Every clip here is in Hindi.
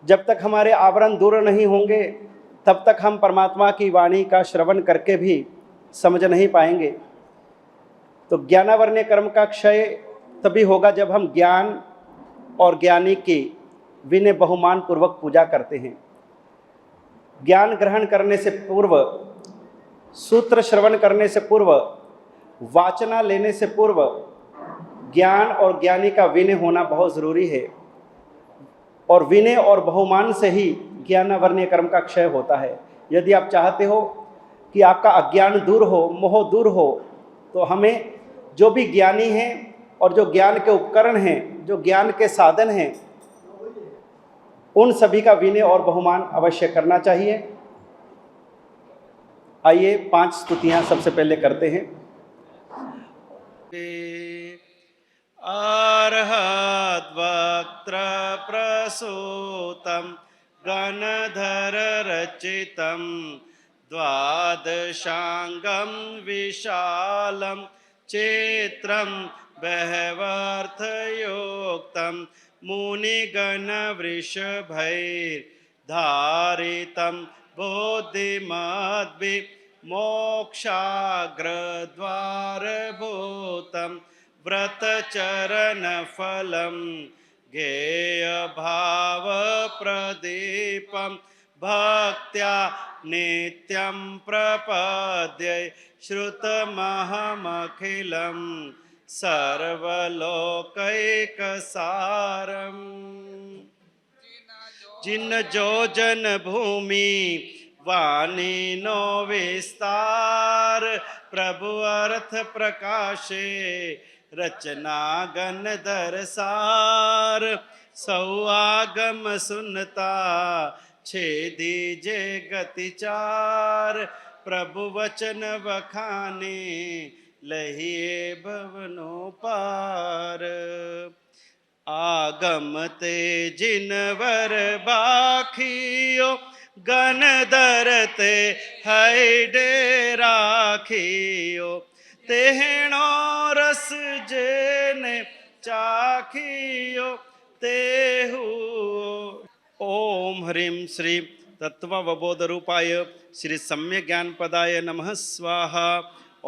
जब तक हमारे आवरण दूर नहीं होंगे तब तक हम परमात्मा की वाणी का श्रवण करके भी समझ नहीं पाएंगे। तो ज्ञानावरण्य कर्म का क्षय तभी होगा जब हम ज्ञान और ज्ञानी की विनय बहुमान पूर्वक पूजा करते हैं। ज्ञान ग्रहण करने से पूर्व, सूत्र श्रवण करने से पूर्व, वाचना लेने से पूर्व ज्ञान और ज्ञानी का विनय होना बहुत ज़रूरी है। और विनय और बहुमान से ही ज्ञानावरण्य कर्म का क्षय होता है। यदि आप चाहते हो कि आपका अज्ञान दूर हो, मोह दूर हो, तो हमें जो भी ज्ञानी हैं और जो ज्ञान के उपकरण हैं, जो ज्ञान के साधन हैं, उन सभी का विनय और बहुमान अवश्य करना चाहिए। आइए 5 स्तुतियां सबसे पहले करते हैं। अर्हद् वक्त्र प्रसूतं गणधर रचितं द्वादशांगं विशालं चैत्रं बहवर्थयोक्तं मुनिगण वृषभैर्धारितं बुद्धिमद्भि मोक्षाग्रद्वारभूतं व्रतचरणफलं गेयभावप्रदीपं भक्त्या नित्यं प्रपद्ये श्रुतमहमखिलं सर्वलोकैकसारम्। जिन जो जन भूमि वाणी नो विस्तार, प्रभु अर्थ प्रकाशे रचना गण दरसार। सौआगम सुनता छेदी जे गति चार, प्रभु वचन बखाने लहिए भवनो पार। आगम ते जिनवर बाखियो गण दरते हैडे राखियो, तेहणो रस जेने चाखियो तेहु। ओम ह्रीं श्री तत्वबोध रूपाय श्री सम्यक ज्ञान पदाय नमः स्वाहा।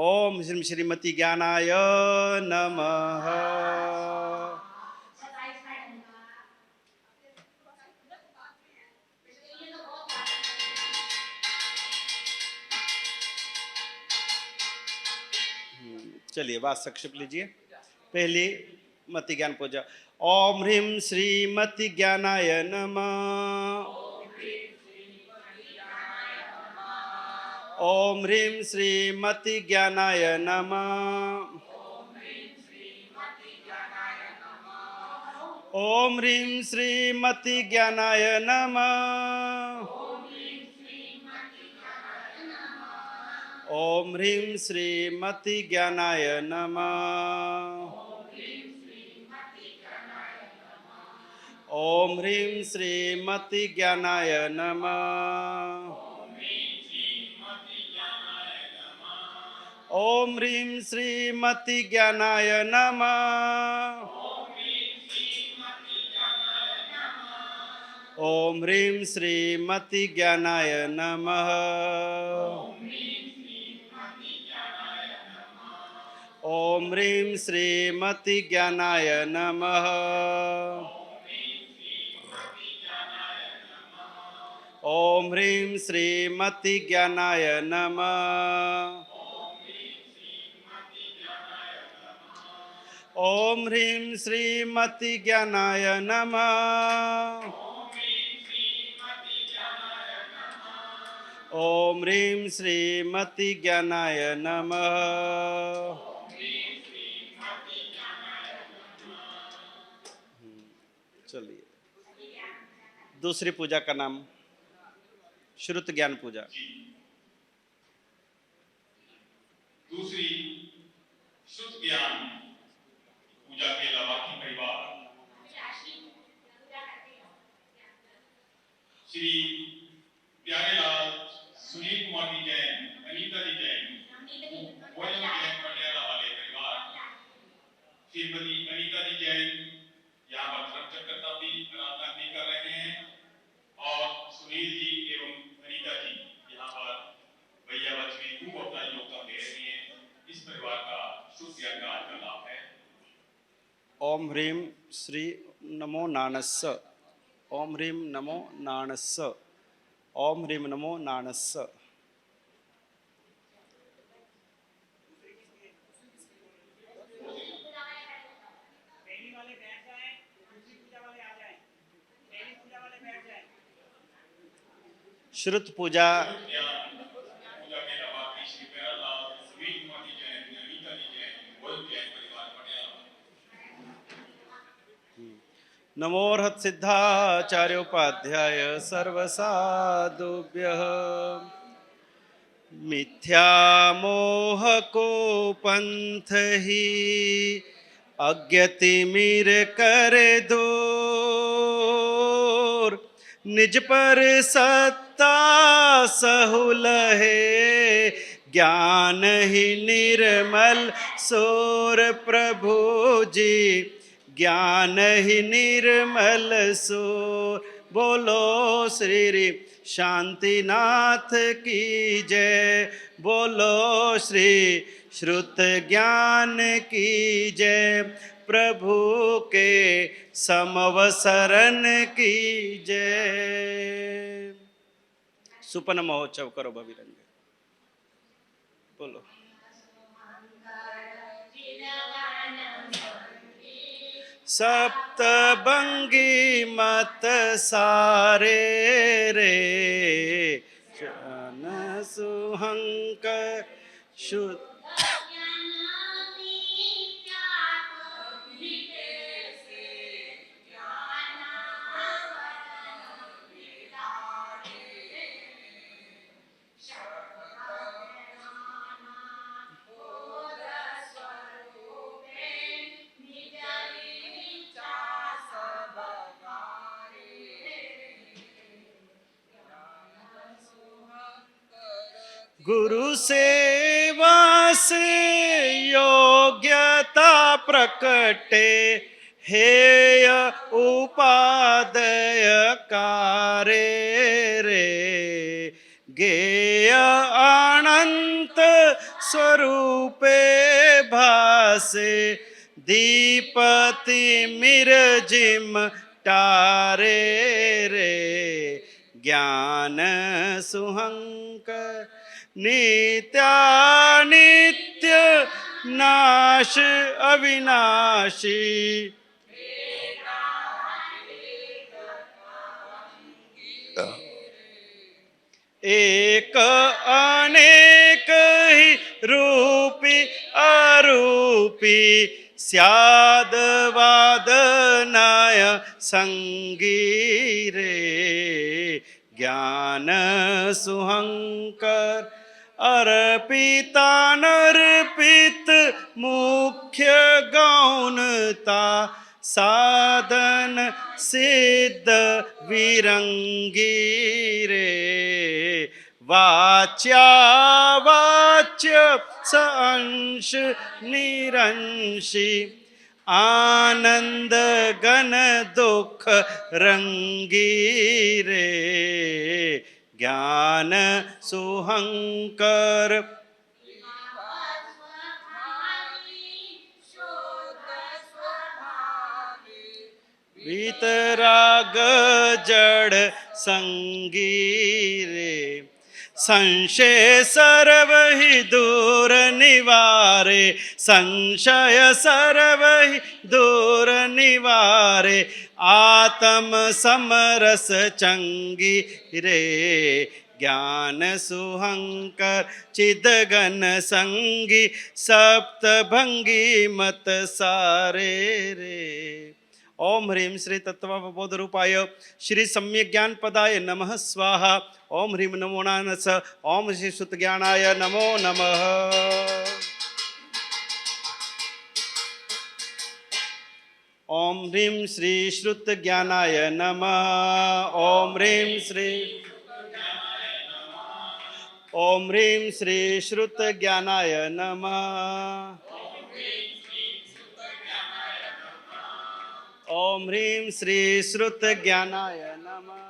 ओम श्रीं श्रीमती ज्ञानाय नमः। चलिए बात संक्षिप्त लीजिए। पहली मति ज्ञान पूजा। ओम ह्रीं श्रीमती ज्ञानाय नमः। ओम ह्रीं श्रीमती ज्ञानाय नमः। ओम ह्रीं श्रीमती ज्ञानाय नमः। ओम ह्रीं श्रीमती ज्ञानाय नमः। ओम ह्रीं श्रीमती ज्ञानाय नमः। ओम ह्रीं श्रीमती ज्ञानाय नमः। ओम ह्रीं श्रीमती ज्ञानाय नमः। ओम ह्रीं श्रीमती ज्ञानाय नमः। ओम ह्रीं श्रीमती ज्ञानाय नमः। ओम ह्रीं श्रीमती ज्ञानाय नमः। ओम ह्रीं श्रीमती ज्ञानाय नमः। चलिए दूसरी पूजा का नाम श्रुत ज्ञान पूजा। दूसरी श्रुत ज्ञान पूजा के अलावा की परिवार श्री प्यारेलाल सुनील कुमार जी जैन, अनीता जी जैन, वोयम जैन पटियाला वाले परिवार, श्रीमती अनीता जी जैन यहाँ पर धर्म चक्र का भी आराधना भी कर रहे हैं ओम ह्रीं श्री नमो नाणस्य ओम ह्रीं नमो नाणस्य ओम ह्रीं नमो नाणस्य। श्रुत पूजा पूजा के अलावा श्री प्यारालाल सुनील कुमार जी जैन अनीता जी जैन गोयल जैन परिवार पटियाला। नमोर्हत सिद्धाचार्योपाध्याय सर्वसाधुभ्यः। मिथ्या मोह को पंथ ही अज्ञतिमिर कर दूर। निज पर सत्ता सहुल है ज्ञान ही निर्मल सोर प्रभु जी ज्ञान ही निर्मल सोर। बोलो श्री शांतिनाथ की जय बोलो श्री श्रुत ज्ञान की जय प्रभु के समवसरण की जय। सुपन महोत्सव करो भविरंग बोलो। सप्तभंगी मत सारे रे जन सुहंक शुद्ध गुरु सेवा से योग्यता प्रकटे हेय उपादय कारे रे गेय अनंत स्वरूपे भासे दीपति मिरजिम टारे रे ज्ञान सुहंकर नित्यानित्य नाश अविनाशी एक अनेक ही रूपी अरूपी स्याद वादनाय संगी रे ज्ञान सुहंकर अर्पितानर्पित मुख्य गौणता साधन सिद्ध विरंगी रे वाच्या वाच्य संश निरंशी आनंद गण दुख रंगी रे ज्ञान सुहंकर वीतराग जड़ संगी रे संशय सर्व ही दूर निवारे संशय सर्व ही दूर निवारे आत्म समरस चंगी रे ज्ञान सुहंकर चिदगन संगी सप्तभंगी मत सारे रे। ओम ह्रीं श्री तत्वबोध रूपाय श्री सम्यक ज्ञान पदाय नमः स्वाहा। ओम ह्रीं नमो नानस ओम श्री सुत ज्ञानाय नमो नमः। ओम ह्रीं श्री श्रुत ज्ञानाय नमः। ओम ह्रीं श्री ओम ह्रीं श्री श्रुत ज्ञानाय नमः। ओम ह्रीं श्री श्रुत ज्ञानाय नमः।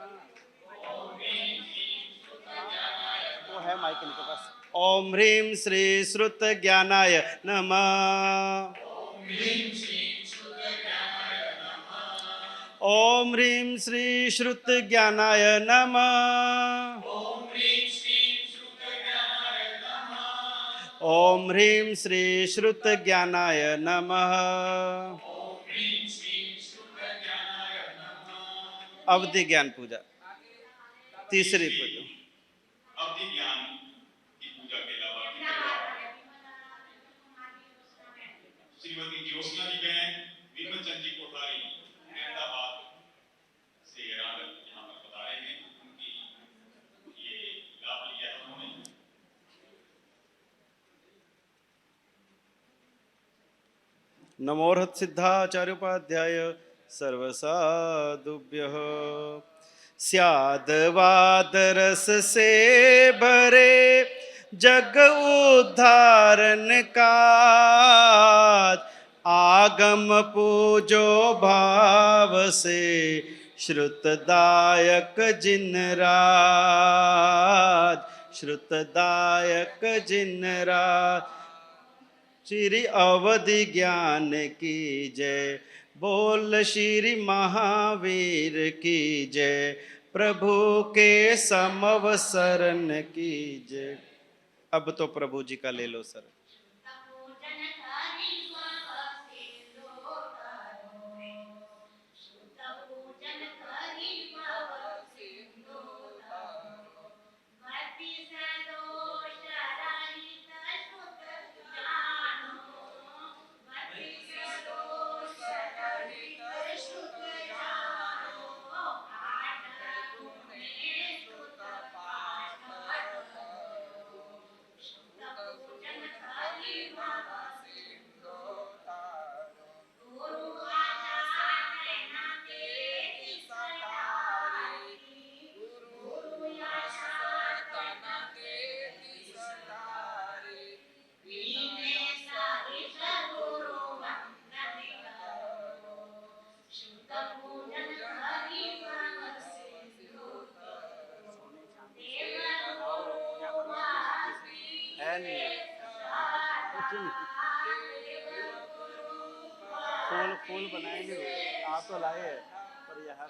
वो है माइक इनके पास। ओम ह्रीं श्री श्रुत ज्ञानाय नमः। ओम ह्रीं श्री श्रुत ज्ञानाय नमः। ओम ह्रीं श्री श्रुत ज्ञानाय नमः। ओम ह्रीं श्री श्रुत ज्ञानाय नमः। ओम ह्रीं श्री श्रुत ज्ञानाय नमः। अवधि ज्ञान पूजा, तीसरी पूजा। अवधि ज्ञान की पूजा के अलावा श्रीमती ज्योत्सना जी बहन, विमल चंद जी कोठारी अहमदाबाद से यहाँ पर बता रहे हैं उनकी ये लाभ लिया है उन्होंने। नमोर्हत सिद्धाचार्योपाध्याय सर्वसाधुभ्यः। स्यादवाद रस से भरे जग उद्धारण का, आगम पूजो भाव से श्रुतदायक जिन राज, श्रुतदायक जिन राज। श्री अवधि ज्ञान की जय, बोल श्री महावीर की जय, प्रभु के समवसरण की जय। अब तो प्रभु जी का ले लो सर। फूल फूल बनाएंगे आप तो लाए पर यहाँ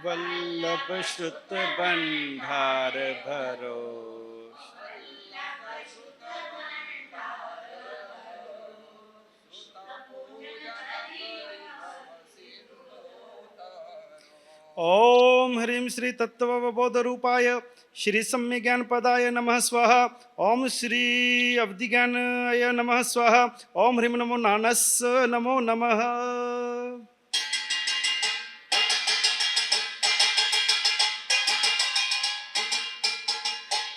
वल्लभ श्रुत भंडार भरो। ओम ह्रीं श्री तत्वबोध रूपाय श्री सम्य ज्ञान पदाय नमः स्वाहा। ओम श्री अवधि ज्ञानाय नमः स्वाहा। ओम ह्रीं नमो नानस नमो नमः।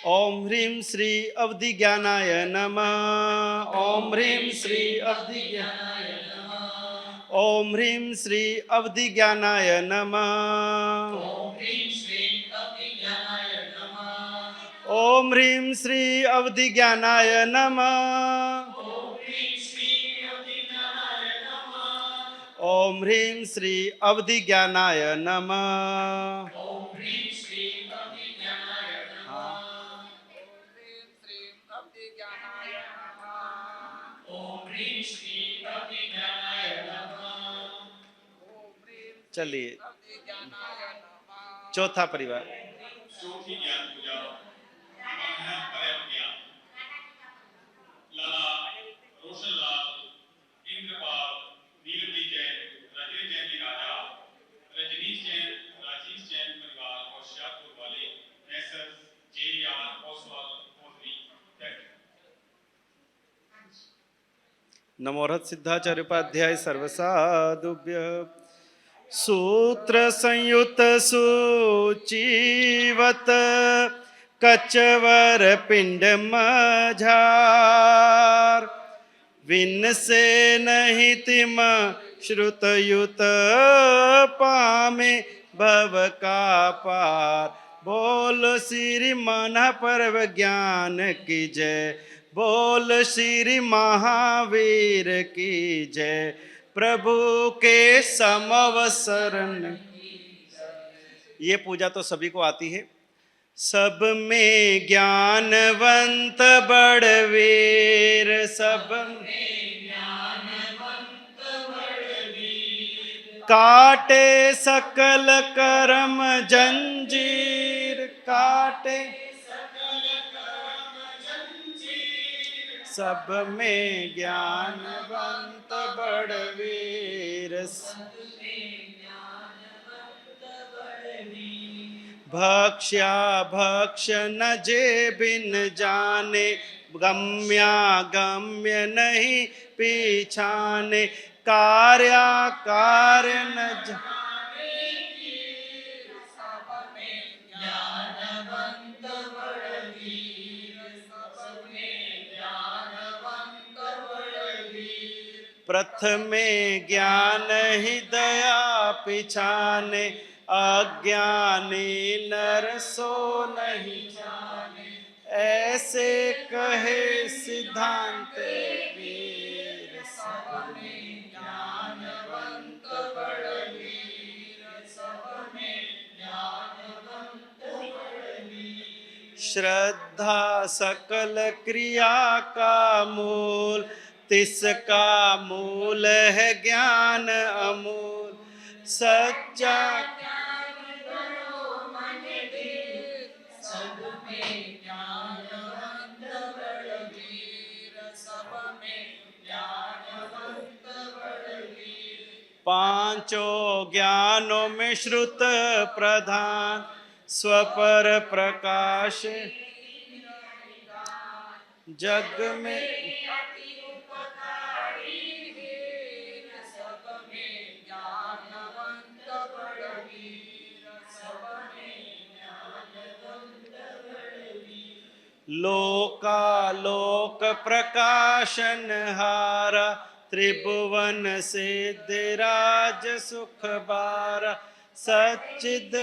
ओम ह्रीं श्री अवधि ज्ञानाय नमः। ओम ह्रीं श्री अवधि ज्ञानाय नमः। ओम ह्रीं श्री अवधि ज्ञानाय नमः। ओम ह्रीं श्री अवधि ज्ञानाय नमः। ओम ह्रीं श्री अवधि ज्ञानाय नमः। ओम ह्रीं श्री अवधि ज्ञानाय नमः। ओम ह्रीं श्री अवधि ज्ञानाय नमः। ओम ह्रीं श्री अवधि ज्ञानाय नमः। ओम ह्रीं श्री अवधि ज्ञानाय नमः। चलिए चौथा परिवार। चौथी ज्ञान पूजा है परम ज्ञान। लाला रोशन लाल, इंद्रपाल, नीलमणि जैन, राजेश जैन जी राजा, रजनीश जैन, राजेश जैन परिवार और शाहपुर वाले मैसर्स JR ओसवाल कोहली। नमोर्हत सिद्धाचार्योपाध्याय सर्वसाधुभ्यः। सूत्र संयुत सूचीवत कचवर पिंड मझार विन से नहीं तिम श्रुतयुत पामे भव का पार। बोल श्री मन परव ज्ञान की जय, बोल श्री महावीर की जय, प्रभु के समवसरण। ये पूजा तो सभी को आती है। सब में ज्ञानवंत बड़वीर, सब काटे सकल कर्म जंजीर, काटे सब में ज्ञानवंत बड़वीर। भक्ष्या भक्ष न जे बिन जाने, गम्या गम्य नहीं पीछाने, कार्या कार्य न प्रथमे ज्ञान ही दया पिछाने, अज्ञानी नर सो नहीं जाने, ऐसे कहे सिद्धांत वीर। सब में ज्ञानवंत बड़वीर, सब में ज्ञानवंत बड़वीर। श्रद्धा सकल क्रिया का मूल, तिसका मूल है ज्ञान अमूल। सच्चा ज्ञान करो मन दिल, सब में ज्ञानवंत बड़वीर, सब में ज्ञानवंत बड़वीर। पांचों ज्ञानों में श्रुत प्रधान, स्वपर प्रकाश जग में लोकालोक प्रकाशन हारा, त्रिभुवन सिद्धिराज सुख बारा। सच्चिद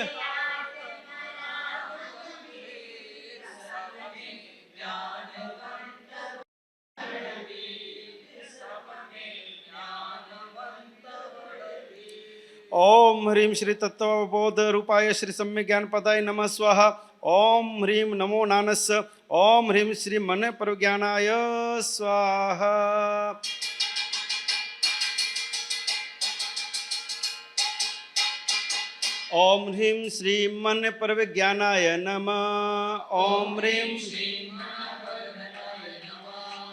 ओम ह्रीं श्री तत्वबोध रूपाय श्री सम्यक ज्ञान पदाय नमः स्वाहा। ओम ह्रीं नमो नानस। ओम ह्रीं श्री मन प्रज्ञानाय स्वाहा। ओम ह्रीं श्री मन प्रज्ञानाय नमः। ओम ह्रीं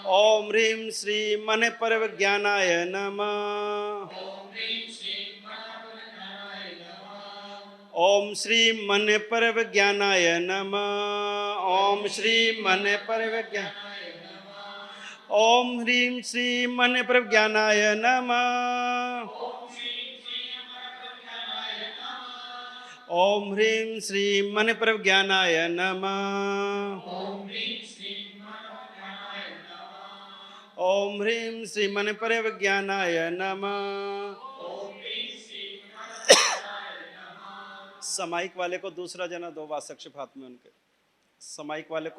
ओम ह्रीं श्री मन प्रज्ञानाय नमः। ओम श्री मन परव ज्ञानाय नमः। ओम श्री मन परव ज्ञान, ओम ह्रीं श्री मन परव ज्ञानाय नमः। ओम ह्रीं श्री मन परव ज्ञानाय नमः। ओम ह्रीं श्री मन परव ज्ञानाय नमः। समाइक वाले को दूसरा जना दो वासक्ष हाथ में उनके। समाइक वाले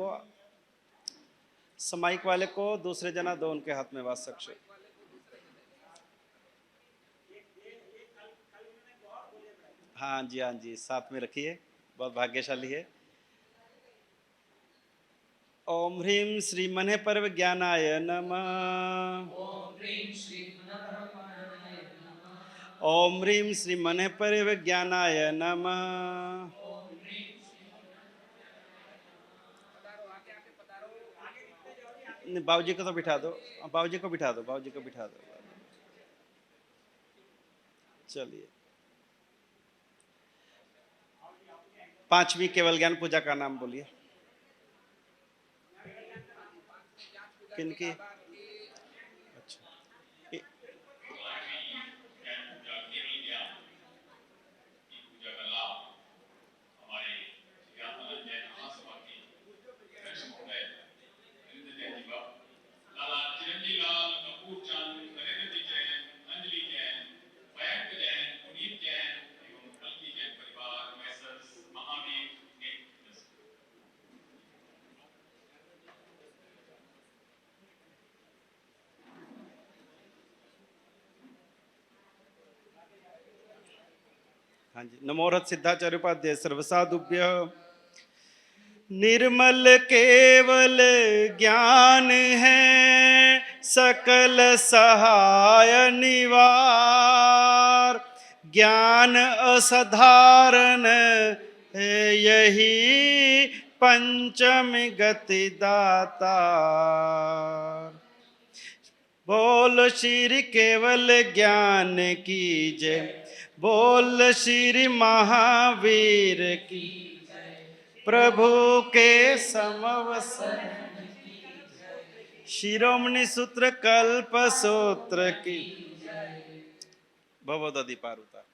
को दूसरे जना दो उनके हाथ में वासक्ष। हाँ जी साथ में रखिए, बहुत भाग्यशाली है। ओम ह्रीं श्री मने परव ज्ञानाय नमः। ओम ह्रीं श्री मने परव ज्ञानाय नमः। बाबूजी को तो बिठा दो, बाबूजी को बिठा दो। चलिए, पांचवी केवल ज्ञान पूजा का नाम बोलिए। किनकी? अच्छा, हाँ जी। नमोरथ सिद्धाचार्य उपाध्याय सर्वसाधुभ्य। निर्मल केवल ज्ञान है सकल सहाय निवार, ज्ञान असाधारण है यही पंचम गति दाता। बोल श्री केवल ज्ञान की जय, बोल श्री महावीर की, प्रभु के समवसन, शिरोमणि सूत्र कल्प सूत्र की। भवदधि पार उतार।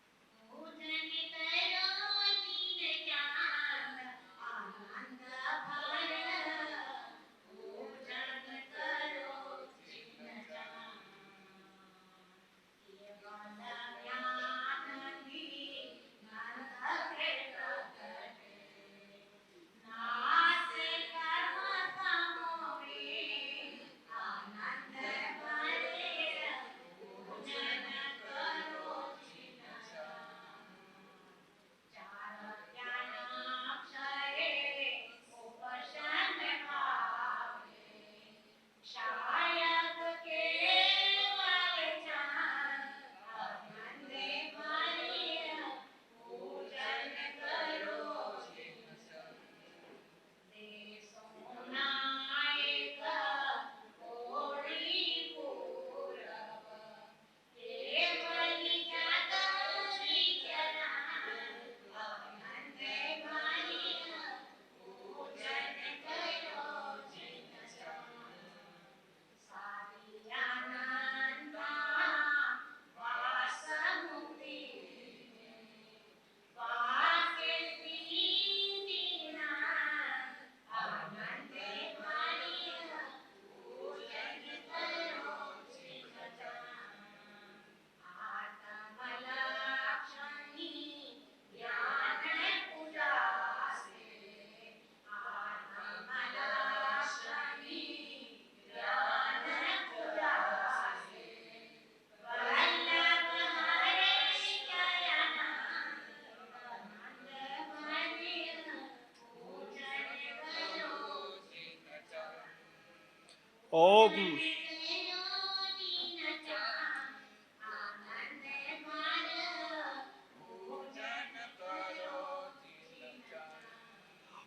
ओम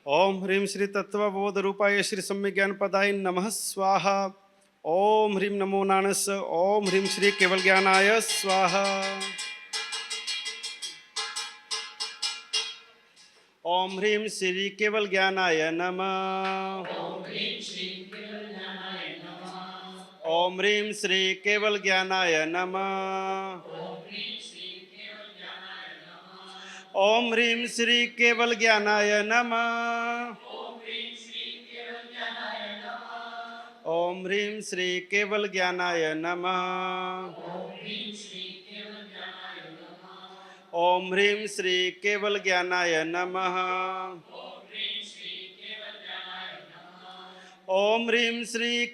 ओम ह्रीं श्री तत्वबोध रूपाय श्री सम्य ज्ञान पदाय नमः स्वाहा। ओम ह्रीं नमो नानस। ओम ह्रीं श्री केवल ज्ञानाय स्वाहा। ओम ह्रीं श्री केवल ज्ञानाय नमः। ओम ह्रीं श्री केवल ज्ञानाय नमः। ओम ह्रीं श्री केवल ज्ञानाय नमः। ओम ह्रीं श्री केवल ज्ञानाय नमः। ओम ह्रीं श्री केवल ज्ञानाय नमः। ओम ह्रीं श्री केवल ज्ञानाय नमः। ओम ह्रीं श्री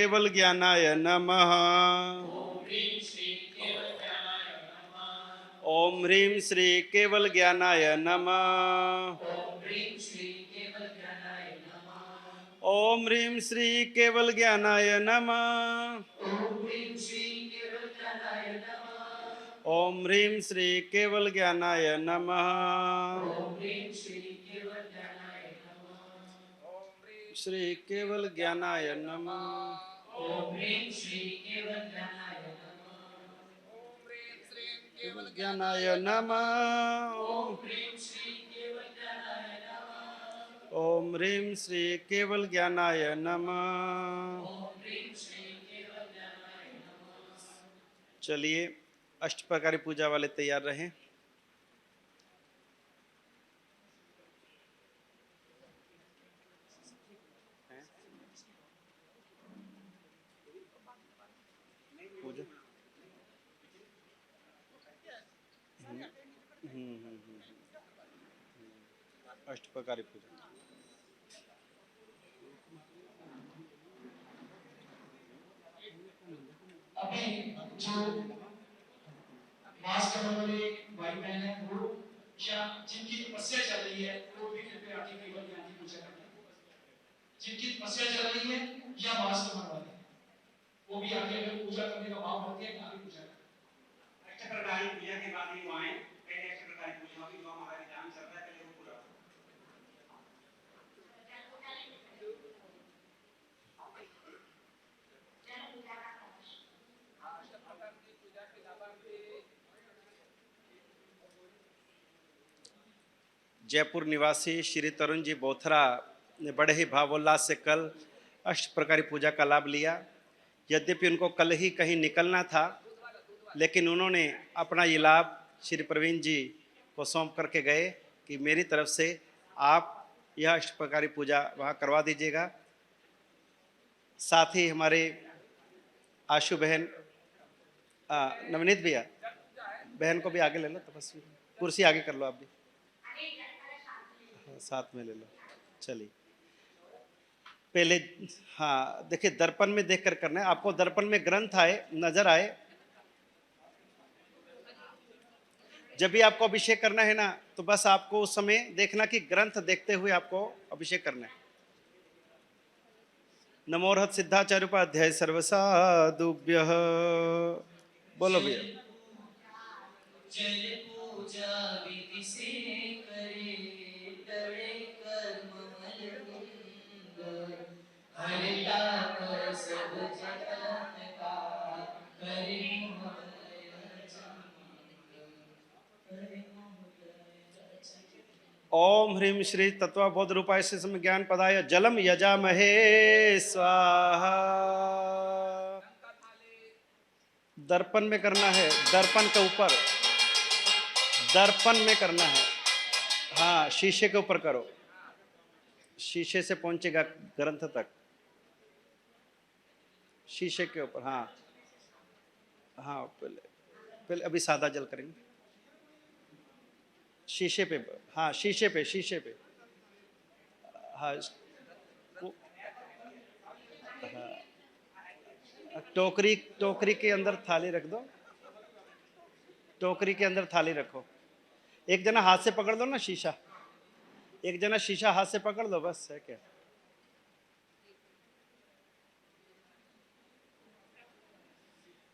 केवल ज्ञानाय नमः। ओम ह्रीं श्री केवल ज्ञानाय नमः। ओम ह्रीं श्री केवल ज्ञानाय नमः। ओम ह्रीं श्री केवल ज्ञानाय नमः। ओम ह्रीं श्री केवल ज्ञानाय नमः। श्री केवल ज्ञानाय नमः। केवल ज्ञानाय नमः। ओम ह्रीं श्री केवल ज्ञानाय नमः। चलिए अष्ट प्रकार पूजा वाले तैयार रहें। पूजा अष्ट प्रकार पूजा। अभी जो मास्क करने वाले भाई बहन है वो या जिनकी तपस्या चल रही है वो भी कृपया आके केवल यहाँ की पूजा करें। जिनकी तपस्या चल रही है या मास्क करने वाले वो भी आगे अगर पूजा करने का भाव होती है आगे पूजा करें। अष्टप्रधारी पूजा के बाद ही वो आए। पहले अष्टप्रधारी पूजा होगी, जो हमारा विधान चल रहा है पहले वो पूरा हो। जयपुर निवासी श्री तरुण जी बोथरा ने बड़े ही भावोल्लास से कल अष्ट प्रकारी पूजा का लाभ लिया। यद्यपि उनको कल ही कहीं निकलना था, लेकिन उन्होंने अपना ये लाभ श्री प्रवीण जी को सौंप करके गए कि मेरी तरफ से आप यह अष्ट प्रकारी पूजा वहाँ करवा दीजिएगा। साथ ही हमारे आशु बहन, नवनीत भैया, बहन को भी आगे ले लो, तपस्वी कुर्सी आगे कर लो आप भी, साथ में ले लो। चलिए पहले, हाँ देखिए दर्पण में देखकर करना है आपको। दर्पण में ग्रंथ आए, नजर आए, जब भी आपको अभिषेक करना है ना, तो बस आपको उस समय देखना कि ग्रंथ देखते हुए आपको अभिषेक करना है। नमोर्हत सिद्धाचार्य उपाध्याय सर्वसाधुभ्यः। बोलो भैया। जल पूजा विधि से करे तड़े कर्म मल मुंद हरिता पर सब जगत का करे ओम ह्रीम श्री तत्वबोध रूपाय से सम ज्ञान पदाय जलम यजामहे स्वाहा। दर्पण में करना है, दर्पण के ऊपर, दर्पण में करना है। हाँ शीशे के ऊपर करो, शीशे से पहुंचेगा ग्रंथ तक, शीशे के ऊपर। हाँ हाँ पहले पहले अभी सादा जल करेंगे, शीशे पे। हाँ शीशे पे, शीशे पे। हाँ हाँ, टोकरी, टोकरी के अंदर थाली रख दो, टोकरी के अंदर थाली रखो। एक जना हाथ से पकड़ लो ना शीशा, एक जना शीशा हाथ से पकड़ लो, बस है क्या।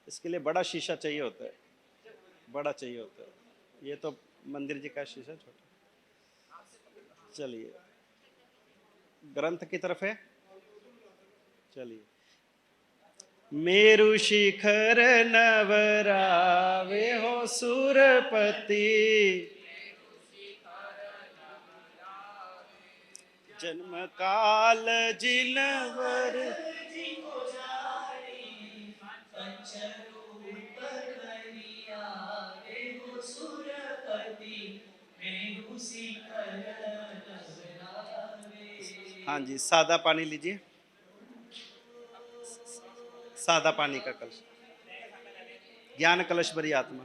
इसके लिए बड़ा शीशा चाहिए होता है, बड़ा चाहिए होता है। ये तो मंदिर जी का शीशा छोटा। चलिए ग्रंथ की तरफ है, चलिए। मेरु शिखर नवरावे हो सुरपति, जन्म काल जिनवर हाँ जी सादा पानी लीजिए, सादा पानी का कलश। ज्ञान कलश भरी आत्मा,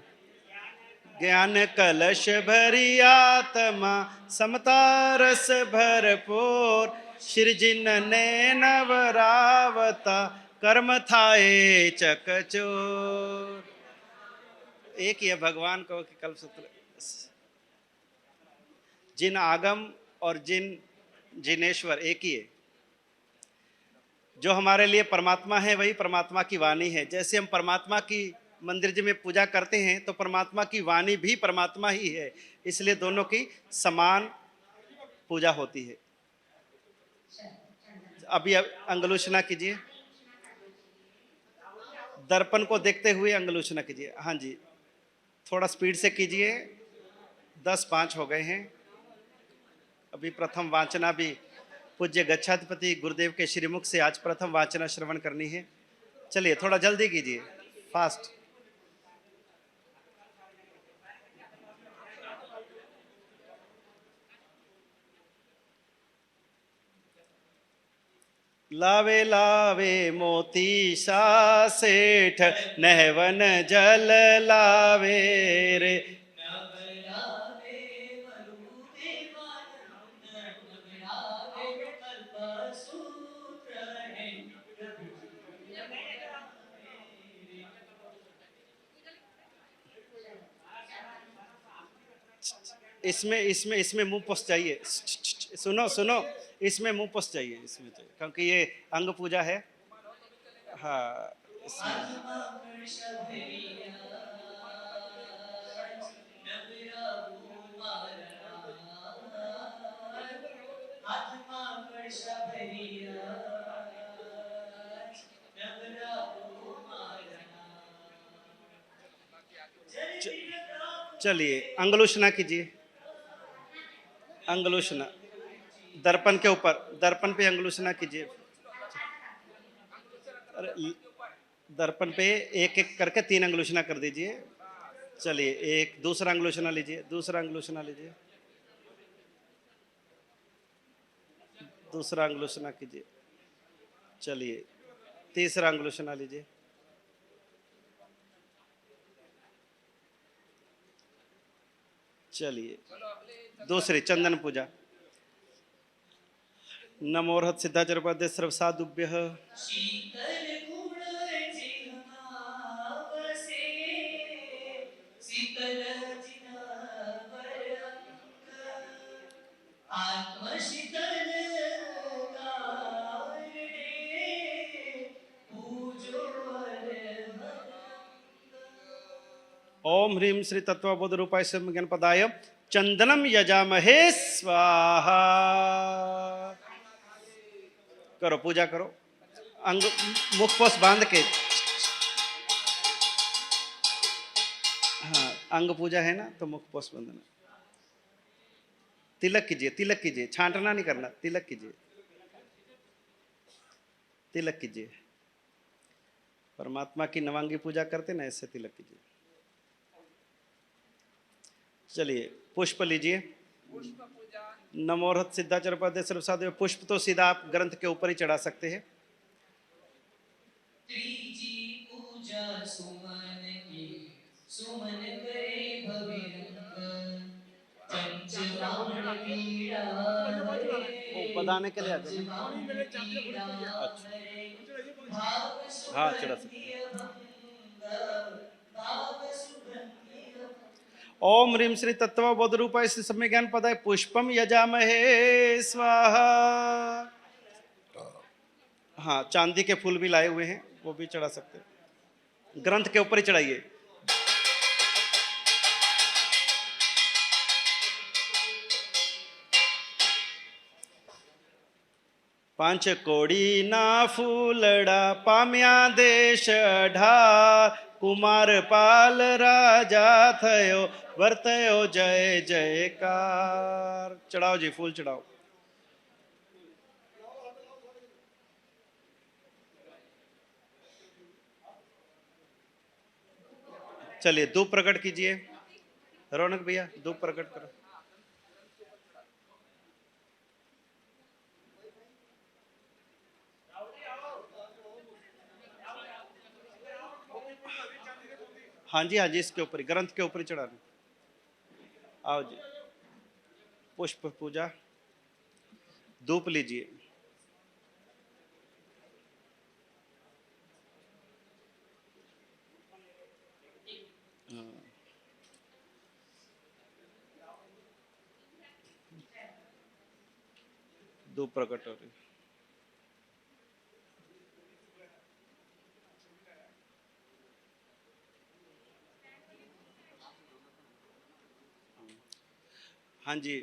ज्ञान कलश भरी आत्मा समता रस भरपूर, सृजिन ने नवरावता कर्म थाए चकचोर। एक ही है भगवान को कि कल्पसूत्र, जिन आगम और जिन जिनेश्वर एक ही है। जो हमारे लिए परमात्मा है वही परमात्मा की वाणी है। जैसे हम परमात्मा की मंदिर जी में पूजा करते हैं तो परमात्मा की वाणी भी परमात्मा ही है, इसलिए दोनों की समान पूजा होती है। अभी अंगलोचना कीजिए, दर्पण को देखते हुए अंगलोचना कीजिए। हाँ जी थोड़ा स्पीड से कीजिए, 10-5 हो गए हैं। अभी प्रथम वाचना भी पूज्य गच्छाधिपति गुरुदेव के श्रीमुख से आज प्रथम वाचना श्रवण करनी है। चलिए थोड़ा जल्दी कीजिए, फास्ट। लावे लावे मोती सा सेठ नहवन जल लावे रे, इसमें इसमें इसमें मुंह पोस चाहिए। सुनो सुनो, इसमें मुंह पोस चाहिए, इसमें चाहिए, क्योंकि ये अंग पूजा है। हाँ, इसमें चलिए अंगुलोचना कीजिए। अंगुलोचना दर्पण के ऊपर, दर्पण पे अंगुलोचना कीजिए। अरे, दर्पण पे एक एक करके 3 अंगुलोचना कर दीजिए। चलिए, एक दूसरा अंगुलोचना लीजिए, दूसरा अंगुलोचना लीजिए, दूसरा अंगुलोचना कीजिए। चलिए, तीसरा अंगुलोचना लीजिए। चलिए, दूसरी चंदन पूजा। नमोर्हत सिद्धाचरपद्य सर्वसाधुभ्यः शीतल गुण जिह्वा बसे, शीतल जिह्वर अंग, आत्म शीतल कारणे, पूजो अर्हत। ओम ह्रीं श्री तत्वबोध रूपाय ज्ञानपदाय चंदनम यजामहे स्वाहा। करो, पूजा करो। अंग मुख पोस बांध के। हाँ, अंग पूजा है ना, तो मुख पोस बंधना। तिलक कीजिए, तिलक कीजिए, छांटना नहीं करना, तिलक कीजिए, तिलक कीजिए। परमात्मा की नवांगी पूजा करते ना, ऐसे तिलक कीजिए। चलिए, पुष्प लीजिए। नमोर्हत सिद्धाचरपद्य सर्वसाधु। पुष्प तो सीधा आप ग्रंथ के ऊपर ही चढ़ा सकते हैं। त्रिजी पूजा सुमन की, सुमन करे भविरंग, पंचबाण कीड़ा वो हरे, बदाने के लिए आ जाना। पंचबाण कीड़ा अच्छा, हरे, भाव हाँ चढ़ा सकते। सुगंधि अभंग, भाव सुगंधि अभंग। ओम ह्रीं श्री तत्वबोध रूपाय श्री सम्यक ज्ञान पदाय पुष्पम यजामहे स्वाहा। हाँ, चांदी के फूल भी लाए हुए हैं, वो भी चढ़ा सकते हैं। ग्रंथ के ऊपर ही चढ़ाइए। પાંચ કોડીના ફૂલડા પામ્યા દેશ અઢાર, કુમાર પાલ રાજા થયો, વર્તયો જય જયકાર। ચડાવો जी, फूल चढ़ाओ। चलिए, धूप प्रकट कीजिए। रौनक भैया, धूप प्रकट करो। हाँ जी, हाँ जी, इसके ऊपर, ग्रंथ के ऊपर ही चढ़ाना। आओ जी, पुष्प पूजा। धूप लीजिए। धूप प्रकट हो रही। हाँ जी,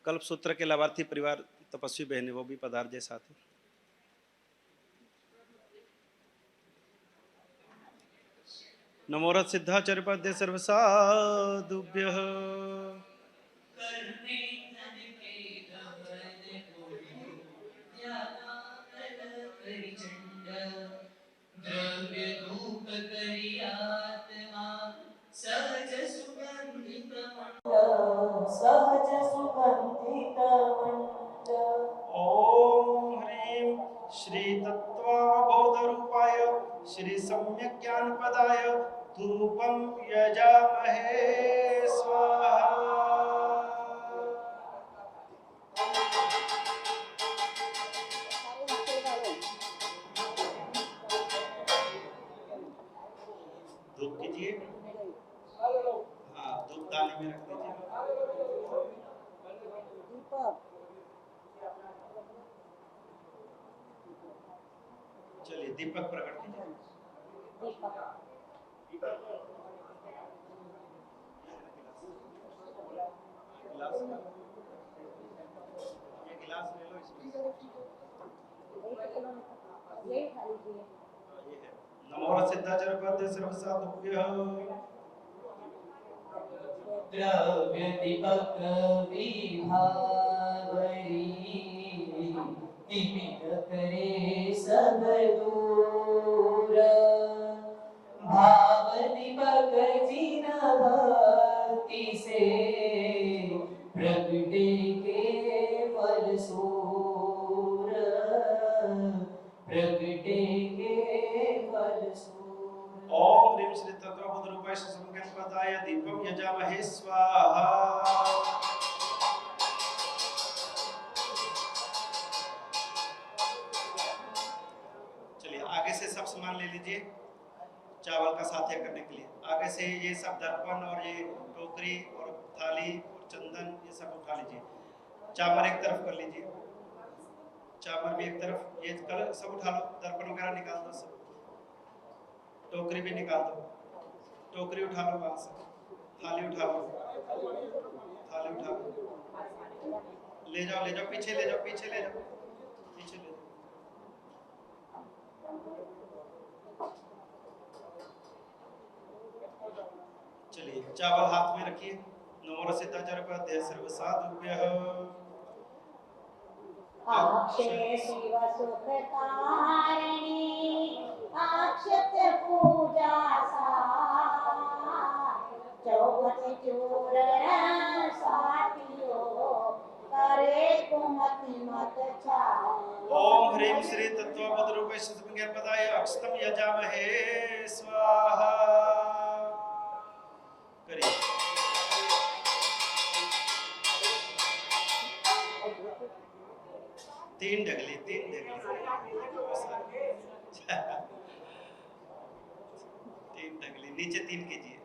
कल्प सूत्र के लाभार्थी परिवार तपस्वी बहने, वो भी पधार जाए साथ ही। नमोरथ सिद्धाचर्यपद्य सर्वसाधुभ्यः द्रव्य धूप करियात्मा, सहज सुगंधित मंड, सहज सुगंधित मंड। ओम ह्रीं श्री तत्वबोध रूपाय श्री सम्यक ज्ञान पदाय धूपम यजामहे स्वाहा। धूप कीजिए। हाँ, धूप दानी में रख दीजिए। चलिए दीपक प्रकट कीजिए। ये गिलास ले लो इसमें। ये है। नमो सिद्धाचरपद सर्वसाधुभ्यः। द्रव्य दीपक विभावरी दीपित करे सब दूर भाव दीपक जिन भक्ति से प्रगटे केवल सूर प्रगटे केवल सूर। ओम ह्रीं श्री तत्वबोध रूपाय समगणपदाय दीपम यजामहे स्वाहा। चलिए आगे से सब सामान ले लीजिए चावल का साथ्य करने के लिए। आगे से ये सब दर्पण और ये टोकरी और थाली और चंदन ये सब उठा लीजिए। चामर एक तरफ कर लीजिए, चामर भी एक तरफ, ये कर सब उठा लो। दर्पण वगैरह निकाल दो सब, टोकरी भी निकाल दो, टोकरी उठा लो वहां से, थाली उठा लो, थाली उठा लो, ले जाओ ले जाओ, पीछे ले जाओ, पीछे ले जाओ, पीछे ले जाओ। चलिए चावल हाथ में रखिए। नमो सिद्धाचरपद सर्वसाधुभ्यः। अक्षय शिव सुख तारिणी अक्षत पूजा सार चौपट चूरण साथियो करे कुमति मत छाय। ओम ह्रीं श्री तत्वबोध रूपाय समगणपदाय अक्षतम यजामहे स्वाहा। करिए। तीन ढगली, तीन ढगली, तीन ढगली, नीचे तीन कीजिए।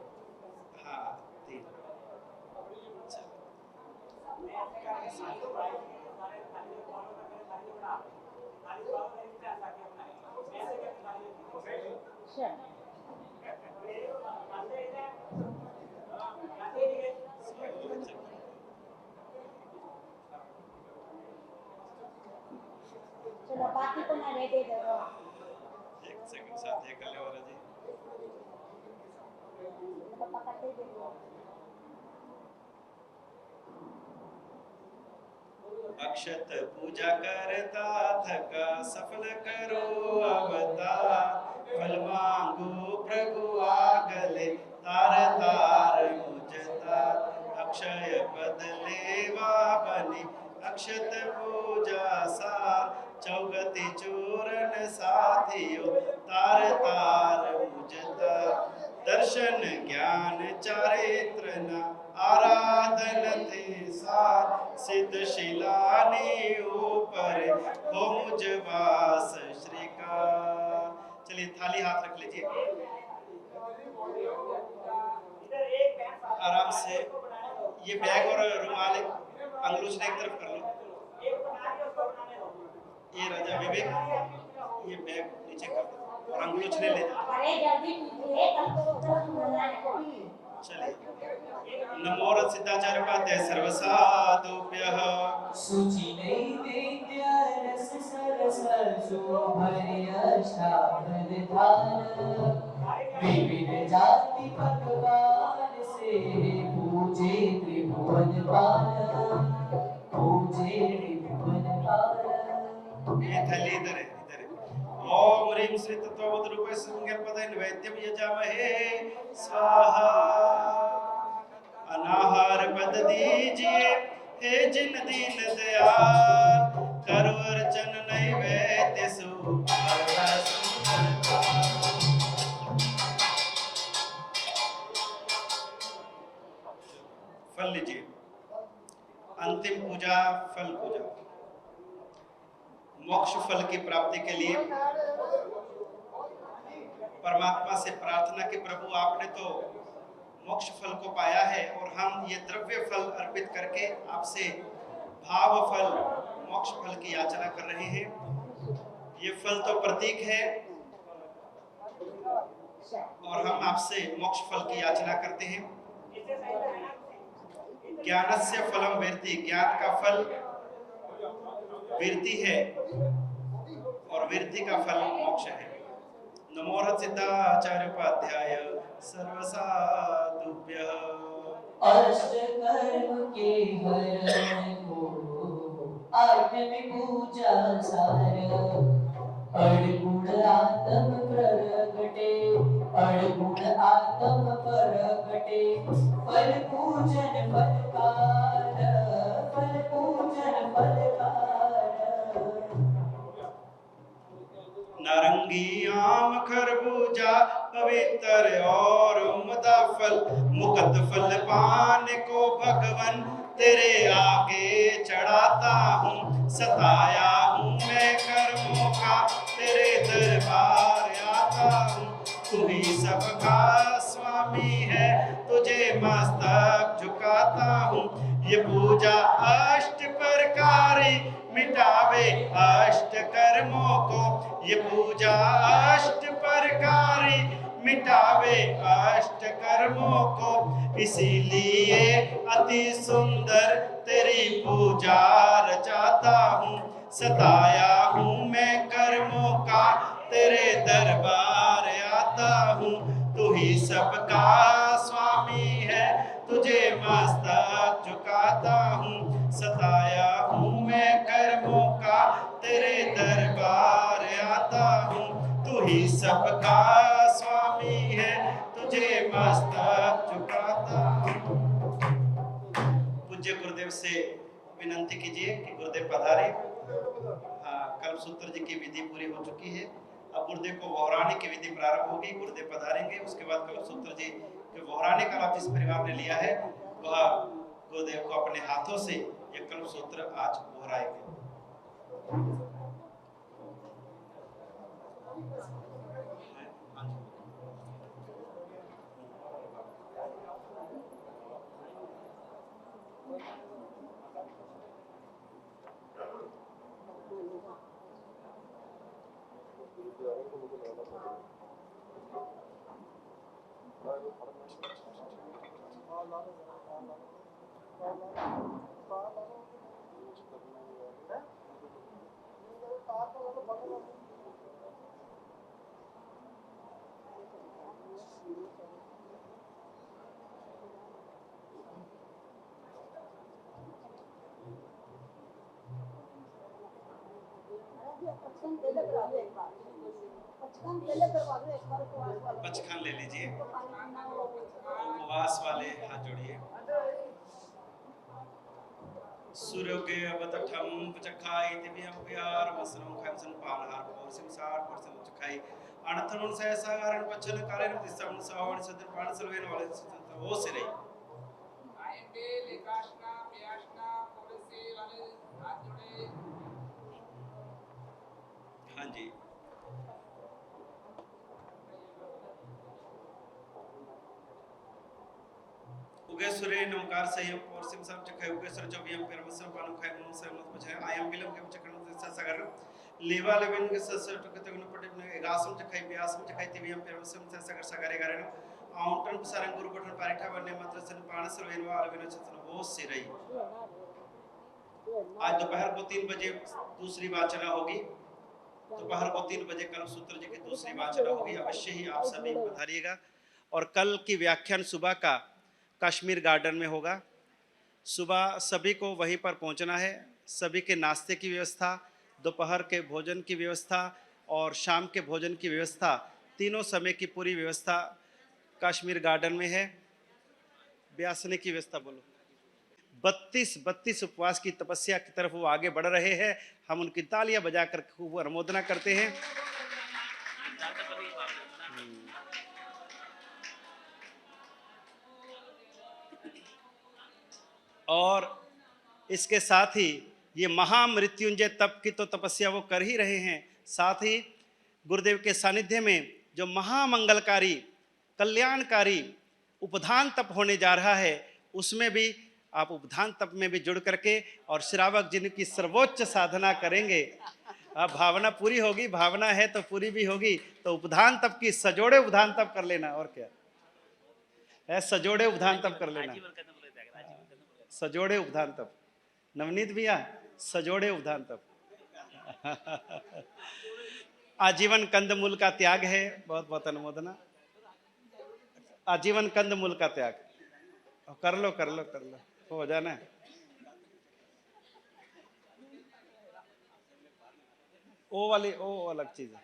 हाँ तीन। चलो बाकी को मैं रेडी दे दो। एक सेकंड साथ ये कर ले वाला जी। तो पकड़ते दे दो। अक्षत पूजा करता थका सफल करो अवतार फल मांगो प्रभु आगले तार तार मुझता अक्षय पद लेवा बनी अक्षत पूजा सार चौगति चूरन साथियो तार तार मुझता दर्शन ज्ञान चारित्र न आराधन थे सार सिद्ध शिलानी ऊपर हो मुझ वास श्री का। चलिए थाली हाथ रख लीजिए आराम से। ये बैग और रुमाल अंगुश एक तरफ कर लो। ये राजा विवेक ये बैग नीचे कर दो और अंगुश ले जाओ। अरे जल्दी कीजिए कल को चलिए नमो सिद्धाचरपद सर्वसाधुभ्यः। सुचि नैवेद्य रस सरस शोभय अष्टावध धार विविध जाति पकवान से पूजे त्रिभुवन पाल पूजे त्रिभुवन पाल। ये थैली इधर है, इधर है। ओम ह्रीं श्री तत्वबोध रूपाय समगणपदाय नैवेद्यम यजामहे स्वाहा। अनाहार पद दीजिए हे जिन दीन दयाल करो अर्चन नैवेद्य फल लीजिए। अंतिम पूजा फल पूजा मोक्ष फल की प्राप्ति के लिए परमात्मा से प्रार्थना कि प्रभु आपने तो मोक्ष फल को पाया है और हम ये द्रव्य फल अर्पित करके आपसे भाव फल मोक्ष फल की याचना कर रहे हैं। ये फल तो प्रतीक है और हम आपसे मोक्ष फल की याचना करते हैं। ज्ञानस्य फलम वीर्ति, ज्ञान का फल वीर्ति है और वीर्ति का फल मोक्ष है। नमो सिद्धाचार्य उपाध्याय सर्वसाधुभ्यः। अष्ट कर्म के हरण को आठवीं पूजा सार, अड़गुण आत्म प्रगटे, अड़गुण आत्म प्रगटे, फल पूजन फलकार, फल पूजन फलकार। नारंगी आम खरबूजा पवित्र और उम्दा फल, मुकत फल पान को भगवन तेरे आगे चढ़ाता हूँ। सताया हूँ मैं कर्मों का तेरे दरबार आता हूँ। तू ही सबका स्वामी है तुझे मस्तक झुकाता हूँ। ये पूजा अष्ट प्रकारी मिटावे अष्ट कर्मों को, ये पूजा अष्ट प्रकारी मिटावे अष्ट कर्मों को। इसीलिए अति सुंदर तेरी पूजा रचाता हूँ। सताया हूँ मैं कर्मों का तेरे दरबार आता हूँ। तू ही सबका स्वामी है तुझे मस्तक झुकाता हूँ। सताया हूँ मैं कर्मों का तेरे दरबार आता हूँ। तू ही सबका स्वामी है तुझे मस्तक झुकाता हूँ। पूज्य गुरुदेव से विनंती कीजिए कि गुरुदेव पधारे। हाँ, कल्पसूत्र जी की विधि पूरी हो चुकी है। अब गुरुदेव को वहराने की विधि प्रारंभ होगी। गुरुदेव पधारेंगे, उसके बाद कल्पसूत्र जी के वहराने का लाभ जिस परिवार ने लिया है वह गुरुदेव को अपने हाथों से ये कल्पसूत्र आज वहराएंगे। पचखान ले लीजिए। उपवास वाले हाथ जोड़िए। सूर्योगे अवतठम पचखाई दिव्यम प्यार मसरम खमसन पानहार पोरसिम सार पोरसिम चखाई अनथन से सागारण पचन कालेन दिसम सावण सदन पान सलवेन वाले वो से रही। आएंगे लेकाशना प्याशना पोरसे वाले हाथ जोड़े। हाँ जी, उगेश्वरे नमकार संयम पोरसिम सब चखाई उगेश्वर जबियम परमसम पानु खाई मनु से मत बचाए आयम बिलम के चक्रण से सागर लेवा लेविन के ससर टकतगन पटिन गासम चखाई ब्यासम चखाई तिवियम परमसम से सागर सागरे कारण आउंटन सारंग गुरु पठन पारिठा वन्य मंत्र सन पान सरवेन वाले विन चतन वो से रही। आज दोपहर को 3 बजे दूसरी वाचना होगी। दोपहर को 3 बजे कल्पसूत्र जी की दूसरी वाचना होगी। अवश्य ही आप सभी पधारिएगा। और कल की व्याख्यान सुबह का कश्मीर गार्डन में होगा। सुबह सभी को वहीं पर पहुंचना है। सभी के नाश्ते की व्यवस्था, दोपहर के भोजन की व्यवस्था और शाम के भोजन की व्यवस्था, तीनों समय की पूरी व्यवस्था कश्मीर गार्डन में है। ब्यासने की व्यवस्था बोलो। 32 उपवास की तपस्या की तरफ वो आगे बढ़ रहे हैं। हम उनकी तालियां बजाकर खूब अनुमोदना करते हैं। और इसके साथ ही ये महामृत्युंजय तप की तो तपस्या वो कर ही रहे हैं, साथ ही गुरुदेव के सानिध्य में जो महामंगलकारी, कल्याणकारी, उपधान तप होने जा रहा है, उसमें भी आप उपधान तप में भी जुड़ करके और श्रावक जिनकी सर्वोच्च साधना करेंगे, भावना पूरी होगी, भावना है तो पूरी भी होगी। तो उपधान तप की सजोड़े उपधान तप कर लेना, और क्या है, सजोड़े उपधान तप कर लेना, सजोड़े उपधान तप। नवनीत भैया, सजोड़े उपधान तप। आजीवन कंदमूल का त्याग है, बहुत बहुत अनुमोदना। आजीवन कंदमूल का त्याग कर लो, कर लो, कर लो, हो जाना है। ओ वाली ओ अलग चीज है।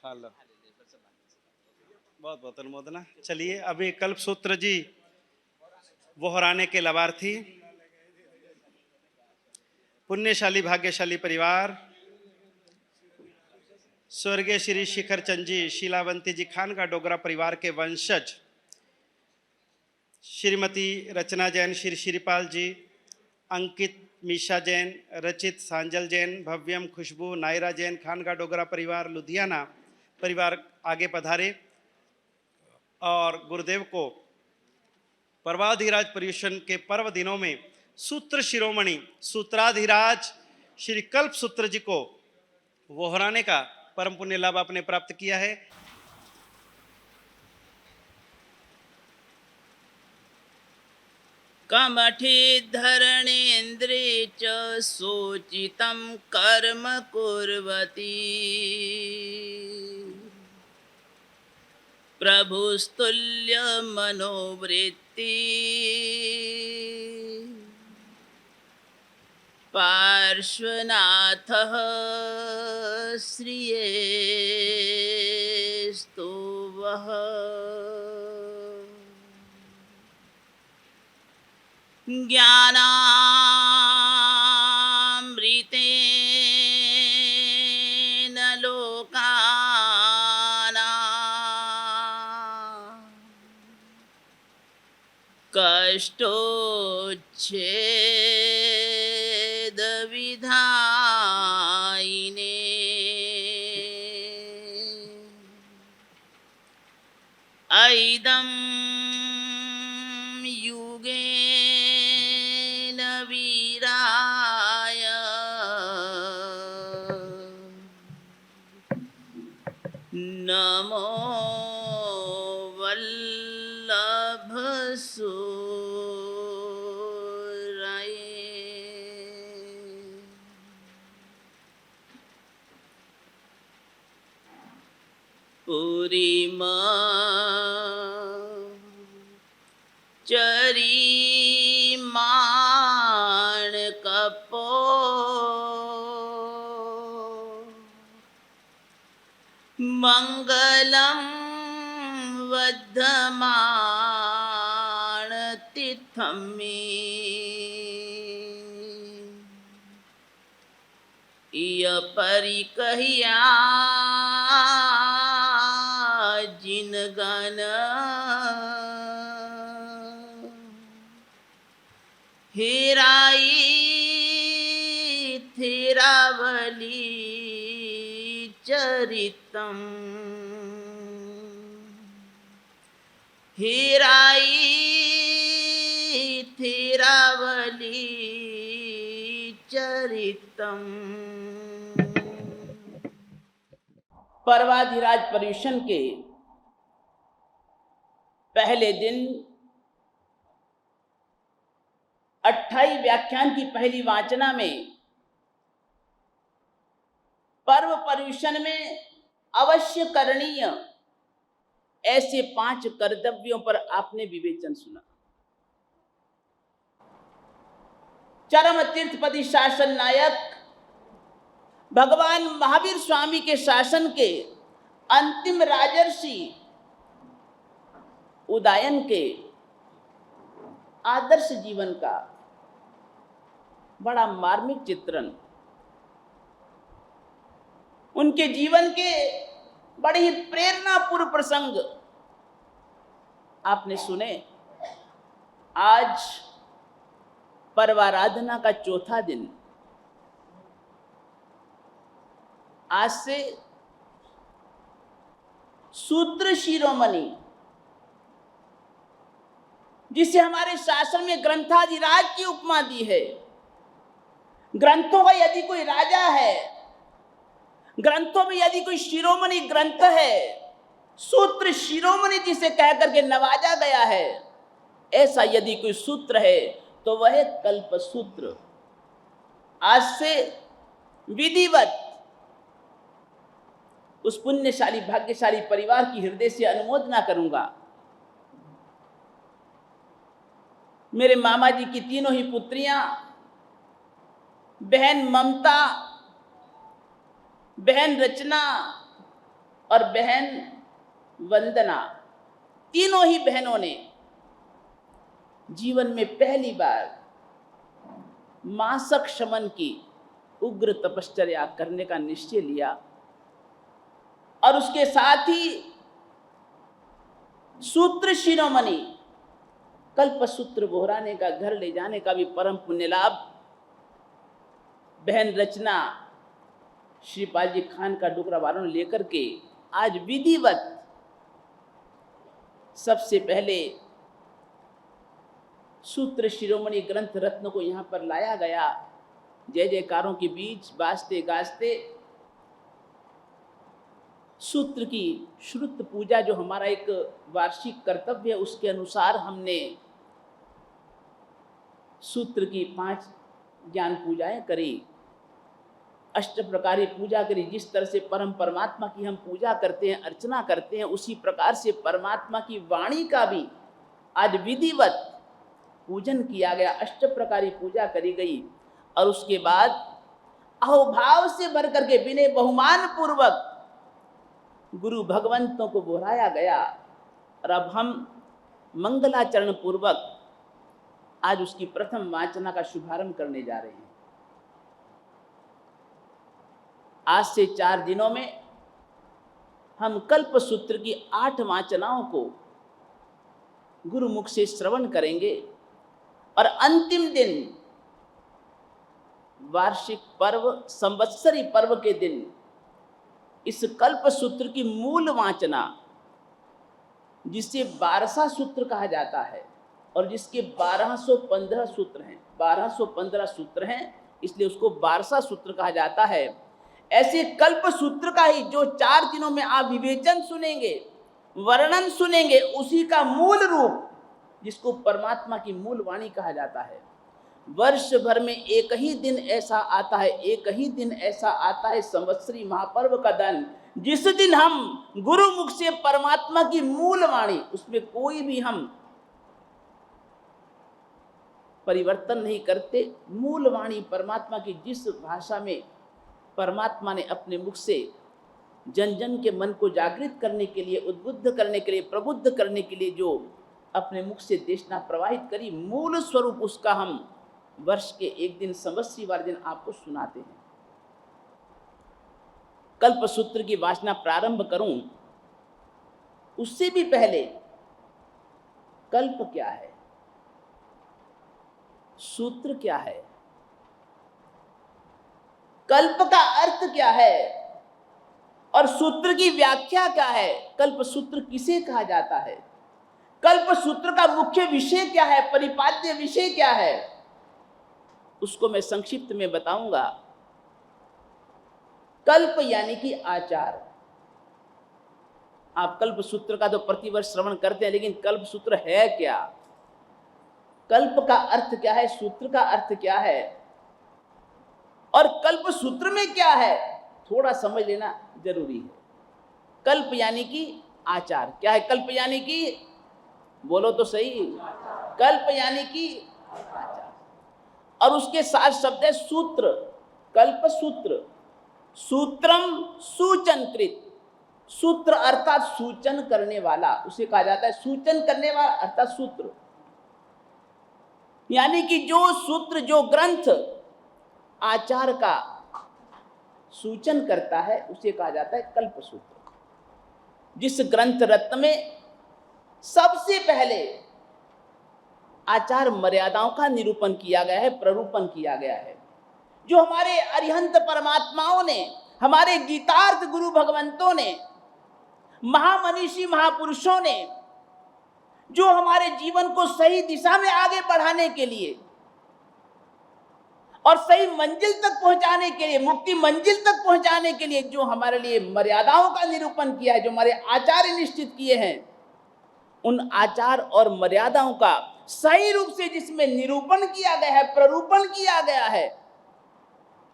हेलो, बहुत बहुत अनुमोदना। चलिए, अभी कल्पसूत्र जी वोहराने के लाभार्थी, पुण्यशाली भाग्यशाली परिवार, स्वर्गीय श्री शिखर चंद जी, शीलावंती जी खान का डोगरा परिवार के वंशज, श्रीमती रचना जैन, श्री श्रीपाल जी, अंकित मीशा जैन, रचित सांजल जैन, भव्यम खुशबू नायरा जैन, खान का डोगरा परिवार लुधियाना परिवार आगे पधारे और गुरुदेव को पर्वाधिराज पर्यूषण के पर्व दिनों में सूत्र शिरोमणि सूत्राधिराज श्री कल्प सूत्र जी को वोहराने का परम पुण्य लाभ आपने प्राप्त किया है। कमठिद्धरणेन्द्रे च सोचितं कर्म कुर्वती प्रभुस्तुल्य मनोवृत्ति पार्श्वनाथः श्रियेस्तु वः। ज्ञानामृतेन लोकानां कष्टोच्छेदविधायिने ऐदं युगेन वीराय नमो वल्लभसूरये। पुरीमा चरीमाण कपो मंगलम वर्धमान तिथमे इय परिकहिया जिन गण हेराई थेरावली चरितम हेराई थेरावली चरितम। पर्वाधिराज पर्यूषण के पहले दिन 28 व्याख्यान की पहली वाचना में पर्व पर्यूषण में अवश्य करणीय ऐसे 5 कर्तव्यों पर आपने विवेचन सुना। चरम तीर्थपति शासन नायक भगवान महावीर स्वामी के शासन के अंतिम राजर्षि उदयन के आदर्श जीवन का बड़ा मार्मिक चित्रण, उनके जीवन के बड़े ही प्रेरणापूर्ण प्रसंग आपने सुने। आज पर्वाराधना का चौथा दिन, आज से सूत्र शिरोमणि, जिसे हमारे शास्त्र में ग्रंथाधिराज की उपमा दी है, ग्रंथों का यदि कोई राजा है, ग्रंथों में यदि कोई शिरोमणि ग्रंथ है, सूत्र शिरोमणि जिसे कह करके नवाजा गया है, ऐसा यदि कोई सूत्र है तो वह है कल्प सूत्र। आज से विधिवत उस पुण्यशाली भाग्यशाली परिवार की हृदय से अनुमोदना करूंगा। मेरे मामा जी की तीनों ही पुत्रियां, बहन ममता, बहन रचना और बहन वंदना, तीनों ही बहनों ने जीवन में पहली बार मासक शमन की उग्र तपश्चर्या करने का निश्चय लिया और उसके साथ ही सूत्र शिरोमणि कल्प सूत्र बोहराने का घर ले जाने का भी परम पुण्य लाभ बहन रचना श्रीपाल जी खान का डुकरा वालों लेकर के आज विधिवत सबसे पहले सूत्र शिरोमणि ग्रंथ रत्न को यहाँ पर लाया गया। जय जयकारों के बीच बाजते गाजते सूत्र की श्रुत पूजा, जो हमारा एक वार्षिक कर्तव्य है, उसके अनुसार हमने सूत्र की 5 ज्ञान पूजाएं करी, अष्ट प्रकारी पूजा करी। जिस तरह से परम परमात्मा की हम पूजा करते हैं, अर्चना करते हैं, उसी प्रकार से परमात्मा की वाणी का भी आज विधिवत पूजन किया गया, अष्ट प्रकारी पूजा करी गई। और उसके बाद अहोभाव से भर करके विनय बहुमान पूर्वक गुरु भगवंतों को बोहराया गया। और अब हम मंगलाचरण पूर्वक आज उसकी प्रथम वाचना का शुभारंभ करने जा रहे हैं। आज से 4 दिनों में हम कल्प सूत्र की 8 वाचनाओं को गुरुमुख से श्रवण करेंगे और अंतिम दिन वार्षिक पर्व संवत्सरी पर्व के दिन इस कल्प सूत्र की मूल वाचना, जिसे 12सा सूत्र कहा जाता है और जिसके 1215 सूत्र हैं, 1215 सूत्र हैं, इसलिए उसको 12सा सूत्र कहा जाता है। ऐसे कल्प सूत्र का ही जो 4 दिनों में आप विवेचन सुनेंगे, वर्णन सुनेंगे, उसी का मूल रूप, जिसको परमात्मा की मूल वाणी कहा जाता है। वर्ष भर में एक ही दिन ऐसा आता है, एक ही दिन ऐसा आता है संवत्सरी महापर्व का दिन, जिस दिन हम गुरुमुख से परमात्मा की मूल वाणी, उसमें कोई भी हम परिवर्तन नहीं करते। मूल वाणी परमात्मा की, जिस भाषा में परमात्मा ने अपने मुख से जन जन के मन को जागृत करने के लिए, उद्बुद्ध करने के लिए, प्रबुद्ध करने के लिए जो अपने मुख से देशना प्रवाहित करी, मूल स्वरूप उसका हम वर्ष के एक दिन संवत्सरी वाले दिन आपको सुनाते हैं। कल्प सूत्र की वाचना प्रारंभ करूं उससे भी पहले कल्प क्या है, सूत्र क्या है, कल्प का अर्थ क्या है और सूत्र की व्याख्या क्या है, कल्प सूत्र किसे कहा जाता है, कल्प सूत्र का मुख्य विषय क्या है, परिपाद्य विषय क्या है, उसको मैं संक्षिप्त में बताऊंगा। कल्प यानी कि आचार। आप कल्प सूत्र का तो प्रतिवर्ष श्रवण करते हैं, लेकिन कल्प सूत्र है क्या, कल्प का अर्थ क्या है, सूत्र का अर्थ क्या है और कल्प सूत्र में क्या है, थोड़ा समझ लेना जरूरी है। कल्प यानी कि आचार। क्या है कल्प यानी कि, बोलो तो सही, कल्प यानी कि आचार। और उसके साथ शब्द है सूत्र, कल्प सूत्र, सूत्रम सूचनकृत, सूत्र अर्थात सूचन करने वाला, उसे कहा जाता है सूचन करने वाला अर्थात सूत्र। यानी कि जो सूत्र, जो ग्रंथ आचार का सूचन करता है, उसे कहा जाता है कल्प सूत्र। जिस ग्रंथ रत्न में सबसे पहले आचार मर्यादाओं का निरूपण किया गया है, प्ररूपण किया गया है, जो हमारे अरिहंत परमात्माओं ने हमारे गीतार्थ गुरु भगवंतों ने, महामनीषी महापुरुषों ने जो हमारे जीवन को सही दिशा में आगे बढ़ाने के लिए और सही मंजिल तक पहुंचाने के लिए, मुक्ति मंजिल तक पहुंचाने के लिए जो हमारे लिए मर्यादाओं का निरूपण किया है, जो हमारे आचार्य निश्चित किए हैं, उन आचार और मर्यादाओं का सही रूप से जिसमें निरूपण किया गया है, प्ररूपण किया गया है,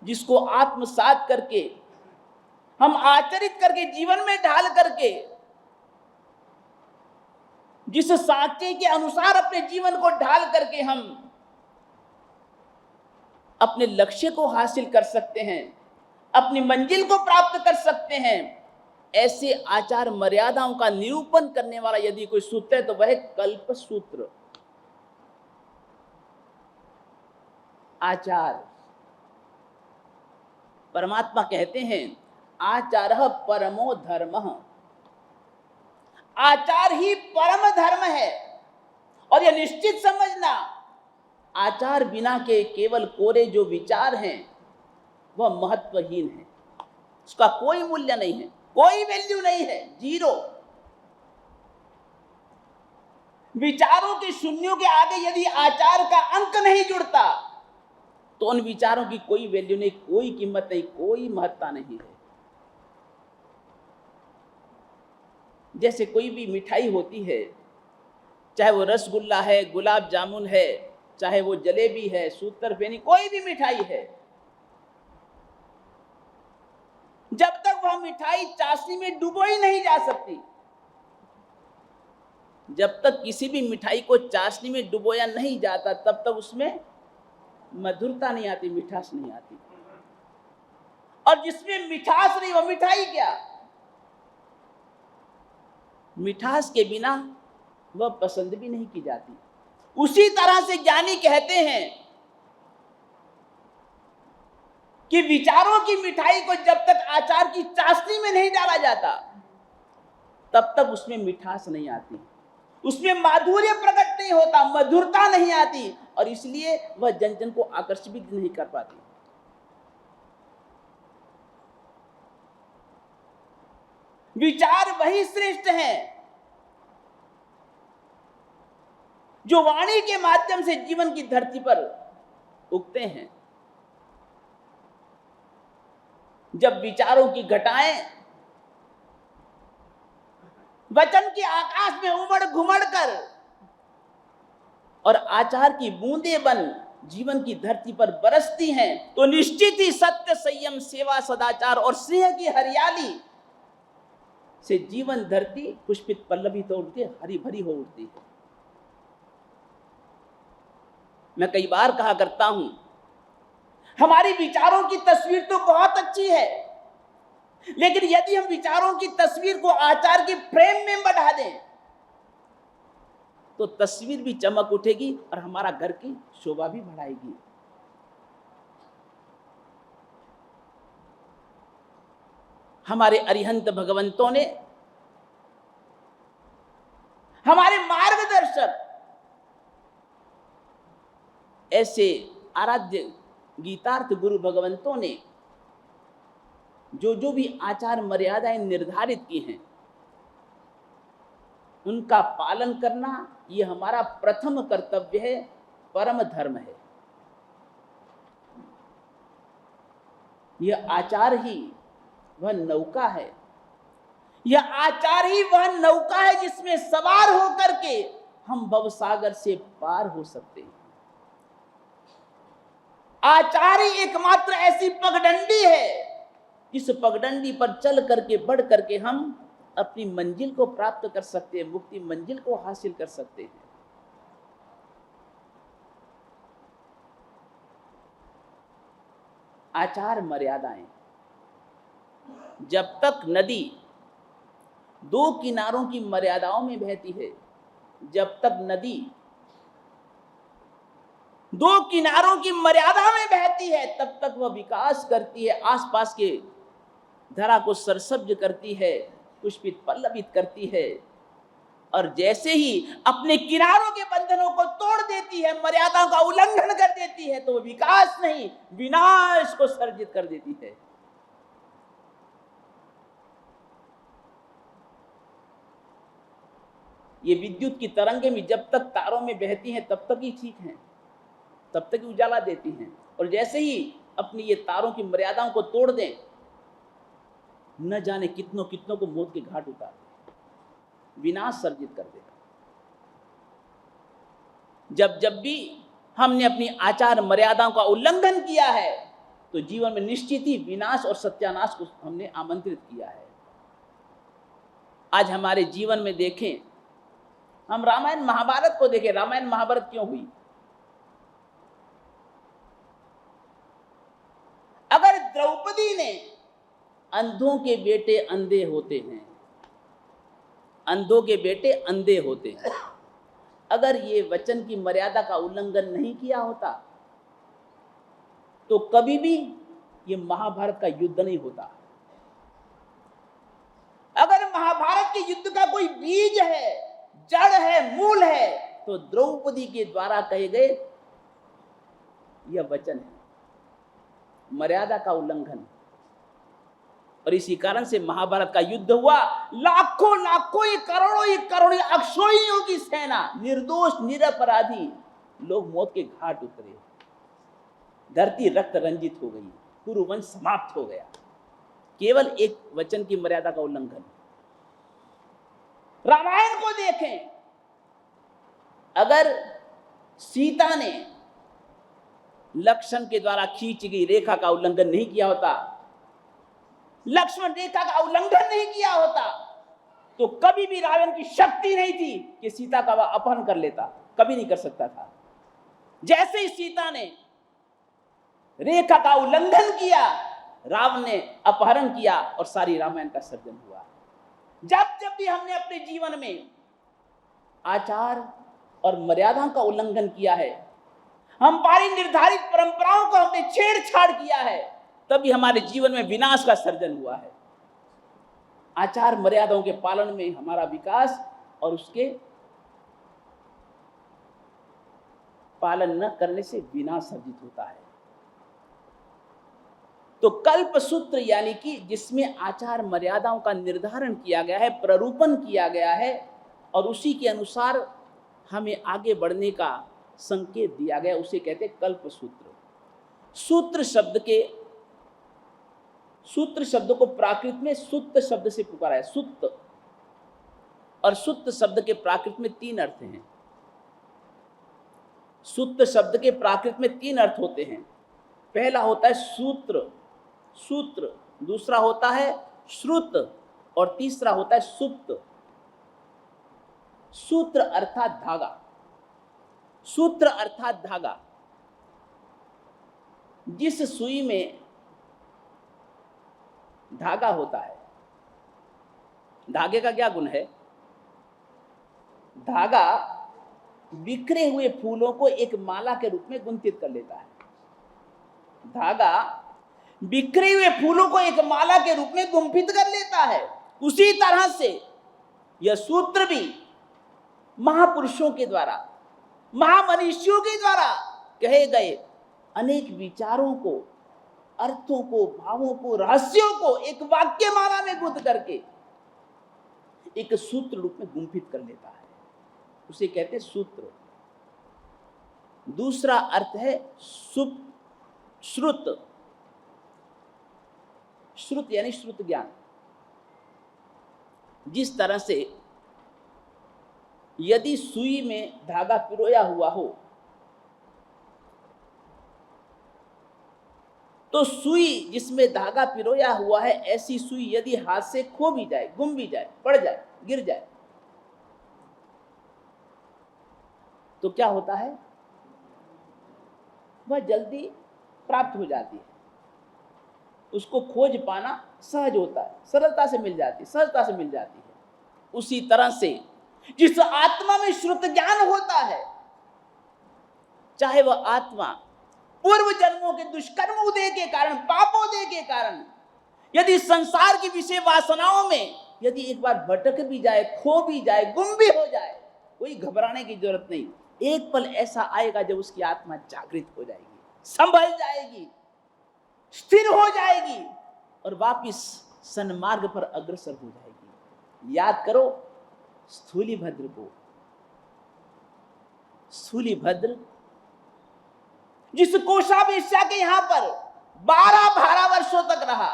जिसको आत्मसात करके हम आचरित करके जीवन में ढाल करके जिस सांचे के अनुसार अपने जीवन को ढाल करके हम अपने लक्ष्य को हासिल कर सकते हैं, अपनी मंजिल को प्राप्त कर सकते हैं, ऐसे आचार मर्यादाओं का निरूपण करने वाला यदि कोई सूत्र है तो वह कल्प सूत्र। आचार, परमात्मा कहते हैं आचारः परमो धर्मः, आचार ही परम धर्म है। और यह निश्चित समझना, आचार बिना के केवल कोरे जो विचार हैं वह महत्वहीन है, उसका कोई मूल्य नहीं है, कोई वैल्यू नहीं है, जीरो। विचारों के शून्यों के आगे यदि आचार का अंक नहीं जुड़ता तो उन विचारों की कोई वैल्यू नहीं, कोई कीमत नहीं, कोई महत्ता नहीं है। जैसे कोई भी मिठाई होती है, चाहे वो रसगुल्ला है, गुलाब जामुन है, चाहे वो जलेबी है, सूतरफेनी, कोई भी मिठाई है, जब तक वह मिठाई चाशनी में डुबोई नहीं जा सकती, जब तक किसी भी मिठाई को चाशनी में डुबोया नहीं जाता, तब तक उसमें मधुरता नहीं आती, मिठास नहीं आती। और जिसमें मिठास नहीं, वह मिठाई क्या? मिठास के बिना वह पसंद भी नहीं की जाती। उसी तरह से ज्ञानी कहते हैं कि विचारों की मिठाई को जब तक आचार की चाशनी में नहीं डाला जाता तब तक उसमें मिठास नहीं आती, उसमें माधुर्य प्रकट नहीं होता, मधुरता नहीं आती, और इसलिए वह जन जन को आकर्षित भी नहीं कर पाती। विचार वही श्रेष्ठ हैं जो वाणी के माध्यम से जीवन की धरती पर उगते हैं। जब विचारों की घटाएं वचन के आकाश में उमड़ घुमड़ कर और आचार की बूंदें बन जीवन की धरती पर बरसती हैं, तो निश्चित ही सत्य, संयम, सेवा, सदाचार और स्नेह की हरियाली से जीवन धरती पुष्पित पल्लवित हो उठती है, हरी भरी हो उठती है। मैं कई बार कहा करता हूं, हमारी विचारों की तस्वीर तो बहुत अच्छी है, लेकिन यदि हम विचारों की तस्वीर को आचार के फ्रेम में बढ़ा दें तो तस्वीर भी चमक उठेगी और हमारा घर की शोभा भी बढ़ाएगी। हमारे अरिहंत भगवंतों ने, हमारे मार्गदर्शक, ऐसे आराध्य गीतार्थ गुरु भगवंतों ने जो जो भी आचार मर्यादाएं निर्धारित की हैं उनका पालन करना ये हमारा प्रथम कर्तव्य है, परम धर्म है। यह आचार ही वह नौका है, यह आचार ही वह नौका है जिसमें सवार होकर के हम भवसागर से पार हो सकते हैं। आचार ही एकमात्र ऐसी पगडंडी है जिस पगडंडी पर चल करके बढ़ करके हम अपनी मंजिल को प्राप्त कर सकते हैं, मुक्ति मंजिल को हासिल कर सकते हैं। आचार मर्यादाएं, जब तक नदी दो किनारों की मर्यादाओं में बहती है, जब तक नदी दो किनारों की मर्यादा में बहती है, तब तक वह विकास करती है, आसपास के धरा को सरसब्ज करती है, पुष्पित पल्लवित करती है। और जैसे ही अपने किनारों के बंधनों को तोड़ देती है, मर्यादाओं का उल्लंघन कर देती है, तो वह विकास नहीं विनाश को सर्जित कर देती है। ये विद्युत की तरंगें भी जब तक तारों में बहती हैं तब तक ही ठीक हैं, तब तक ही उजाला देती हैं, और जैसे ही अपनी ये तारों की मर्यादाओं को तोड़ दें, न जाने कितनों कितनों को मौत के घाट उतार दें, विनाश सर्जित कर देगा। जब भी हमने अपनी आचार मर्यादाओं का उल्लंघन किया है तो जीवन में निश्चित ही विनाश और सत्यानाश को हमने आमंत्रित किया है। आज हमारे जीवन में देखें, हम रामायण महाभारत को देखें। रामायण महाभारत क्यों हुई? अगर द्रौपदी ने अंधों के बेटे अंधे होते हैं, अंधों के बेटे अंधे होते हैं, अगर ये वचन की मर्यादा का उल्लंघन नहीं किया होता तो कभी भी ये महाभारत का युद्ध नहीं होता। अगर महाभारत के युद्ध का कोई बीज है, जड़ है, मूल है, तो द्रौपदी के द्वारा कहे गए यह वचन है, मर्यादा का उल्लंघन। और इसी कारण से महाभारत का युद्ध हुआ। लाखों लाखों ये करोड़ों अक्षोहियों की सेना, निर्दोष निरपराधी लोग मौत के घाट उतरे, धरती रक्त रंजित हो गई, कुरुवंश समाप्त हो गया, केवल एक वचन की मर्यादा का उल्लंघन। रामायण को देखें, अगर सीता ने लक्ष्मण के द्वारा खींची गई रेखा का उल्लंघन नहीं किया होता, लक्ष्मण रेखा का उल्लंघन नहीं किया होता, तो कभी भी रावण की शक्ति नहीं थी कि सीता का वह अपहरण कर लेता, कभी नहीं कर सकता था। जैसे ही सीता ने रेखा का उल्लंघन किया, रावण ने अपहरण किया और सारी रामायण का सर्जन हुआ। जब भी हमने अपने जीवन में आचार और मर्यादाओं का उल्लंघन किया है, हमारी निर्धारित परंपराओं को हमने छेड़छाड़ किया है, तभी हमारे जीवन में विनाश का सर्जन हुआ है। आचार मर्यादाओं के पालन में हमारा विकास और उसके पालन न करने से विनाश सर्जित होता है। तो कल्प सूत्र यानी कि जिसमें आचार मर्यादाओं का निर्धारण किया गया है, प्ररूपण किया गया है, और उसी के अनुसार हमें आगे बढ़ने का संकेत दिया गया, उसे कहते हैं कल्प सूत्र। सूत्र शब्द को प्राकृत में सुत्त शब्द से पुकारा है, सुत्त। और सुत्त शब्द के प्राकृत में 3 अर्थ हैं। सुत्त शब्द के प्राकृत में 3 अर्थ होते हैं। पहला होता है सूत्र, दूसरा होता है श्रुत, और तीसरा होता है सुप्त। सूत्र अर्थात धागा, सूत्र अर्थात धागा। जिस सुई में धागा होता है, धागे का क्या गुण है? धागा बिखरे हुए फूलों को एक माला के रूप में गुंथित कर लेता है। धागा बिखरे हुए फूलों को एक माला के रूप में गुंफित कर लेता है। उसी तरह से यह सूत्र भी महापुरुषों के द्वारा, महामनीषियों के द्वारा कहे गए अनेक विचारों को, अर्थों को, भावों को, रहस्यों को एक वाक्य माला में गुंथ करके एक सूत्र रूप में गुंफित कर लेता है, उसे कहते हैं सूत्र। दूसरा अर्थ है श्रुत। श्रुत यानी श्रुत ज्ञान। जिस तरह से यदि सुई में धागा पिरोया हुआ हो तो सुई जिसमें धागा पिरोया हुआ है, ऐसी सुई यदि हाथ से खो भी जाए, गुम भी जाए, पड़ जाए, गिर जाए, तो क्या होता है? वह जल्दी प्राप्त हो जाती है, उसको खोज पाना सहज होता है, सरलता से मिल जाती है, सहजता से मिल जाती है। उसी तरह से जिस आत्मा में श्रुत ज्ञान होता है, चाहे वह आत्मा पूर्व जन्मों के दुष्कर्म उदय के कारण, पापोदय के कारण, यदि संसार की विषय वासनाओं में यदि एक बार भटक भी जाए, खो भी जाए, गुम भी हो जाए, कोई घबराने की जरूरत नहीं। एक पल ऐसा आएगा जब उसकी आत्मा जागृत हो जाएगी, संभल जाएगी, स्थिर हो जाएगी और वापिस सन्मार्ग पर अग्रसर हो जाएगी। याद करो, स्थूलीभद्र को, स्थूलीभद्र जिस कोषावेश्या के यहां पर 12 वर्षों तक रहा,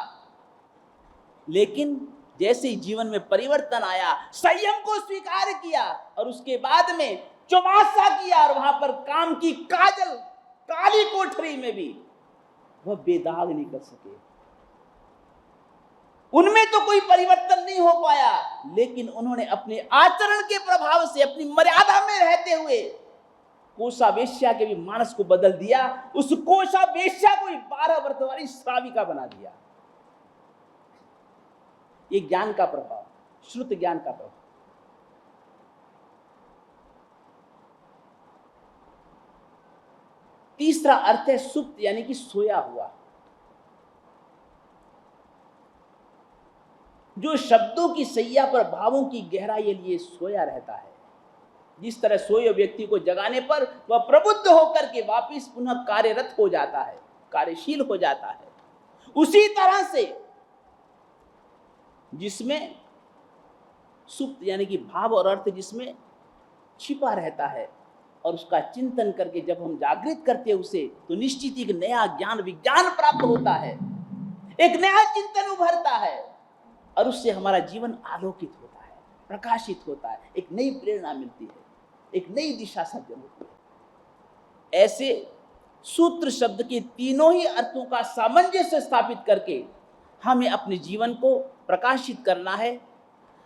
लेकिन जैसे ही जीवन में परिवर्तन आया, संयम को स्वीकार किया और उसके बाद में चौमासा किया और वहां पर काम की काजल काली कोठरी में भी वह बेदाग निकल सके। उनमें तो कोई परिवर्तन नहीं हो पाया, लेकिन उन्होंने अपने आचरण के प्रभाव से अपनी मर्यादा में रहते हुए कोषावेश्या के भी मानस को बदल दिया। उस कोषावेश्या को 12 वर्ष वाली श्राविका बना दिया। ये ज्ञान का प्रभाव, श्रुत ज्ञान का प्रभाव। तीसरा अर्थ है सुप्त, यानी कि सोया हुआ। जो शब्दों की सैया पर भावों की गहराई लिए सोया रहता है। जिस तरह सोए व्यक्ति को जगाने पर वह प्रबुद्ध होकर के वापिस पुनः कार्यरत हो जाता है, कार्यशील हो जाता है, उसी तरह से जिसमें सुप्त यानी कि भाव और अर्थ जिसमें छिपा रहता है और उसका चिंतन करके जब हम जागृत करते हैं उसे, तो निश्चित एक नया ज्ञान विज्ञान प्राप्त होता है, एक नया चिंतन उभरता है और उससे हमारा जीवन आलोकित होता है, प्रकाशित होता है, एक नई प्रेरणा मिलती है, एक नई दिशा सर्जन होती है। ऐसे सूत्र शब्द के तीनों ही अर्थों का सामंजस्य स्थापित करके हमें अपने जीवन को प्रकाशित करना है।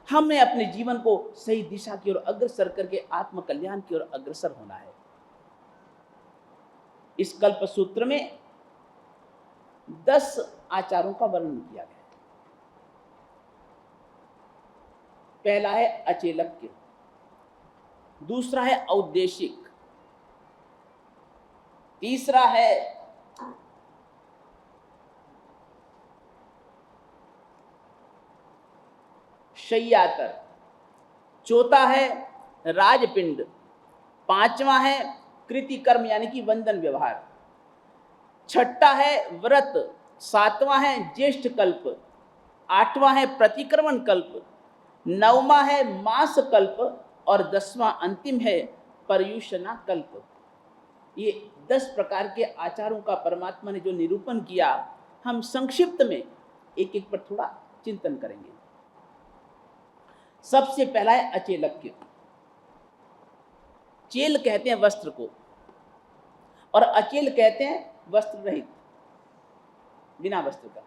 हमें अपने जीवन को सही दिशा की ओर अग्रसर करके आत्म कल्याण की ओर अग्रसर होना है। इस कल्प सूत्र में 10 आचारों का वर्णन किया गया है। पहला है अचेलक्य, दूसरा है औद्देशिक, तीसरा है शय्यातर, चौथा है राजपिंड, पांचवा है कृतिकर्म यानी कि वंदन व्यवहार, छठा है व्रत, सातवां है ज्येष्ठ कल्प, आठवां है प्रतिक्रमण कल्प, नौवां है मास कल्प और 10वां अंतिम है पर्युषणा कल्प। ये 10 प्रकार के आचारों का परमात्मा ने जो निरूपण किया, हम संक्षिप्त में एक एक पर थोड़ा चिंतन करेंगे। सबसे पहला है अचेलक्य। चेल कहते हैं वस्त्र को और अचेल कहते हैं वस्त्र रहित, बिना वस्त्र का।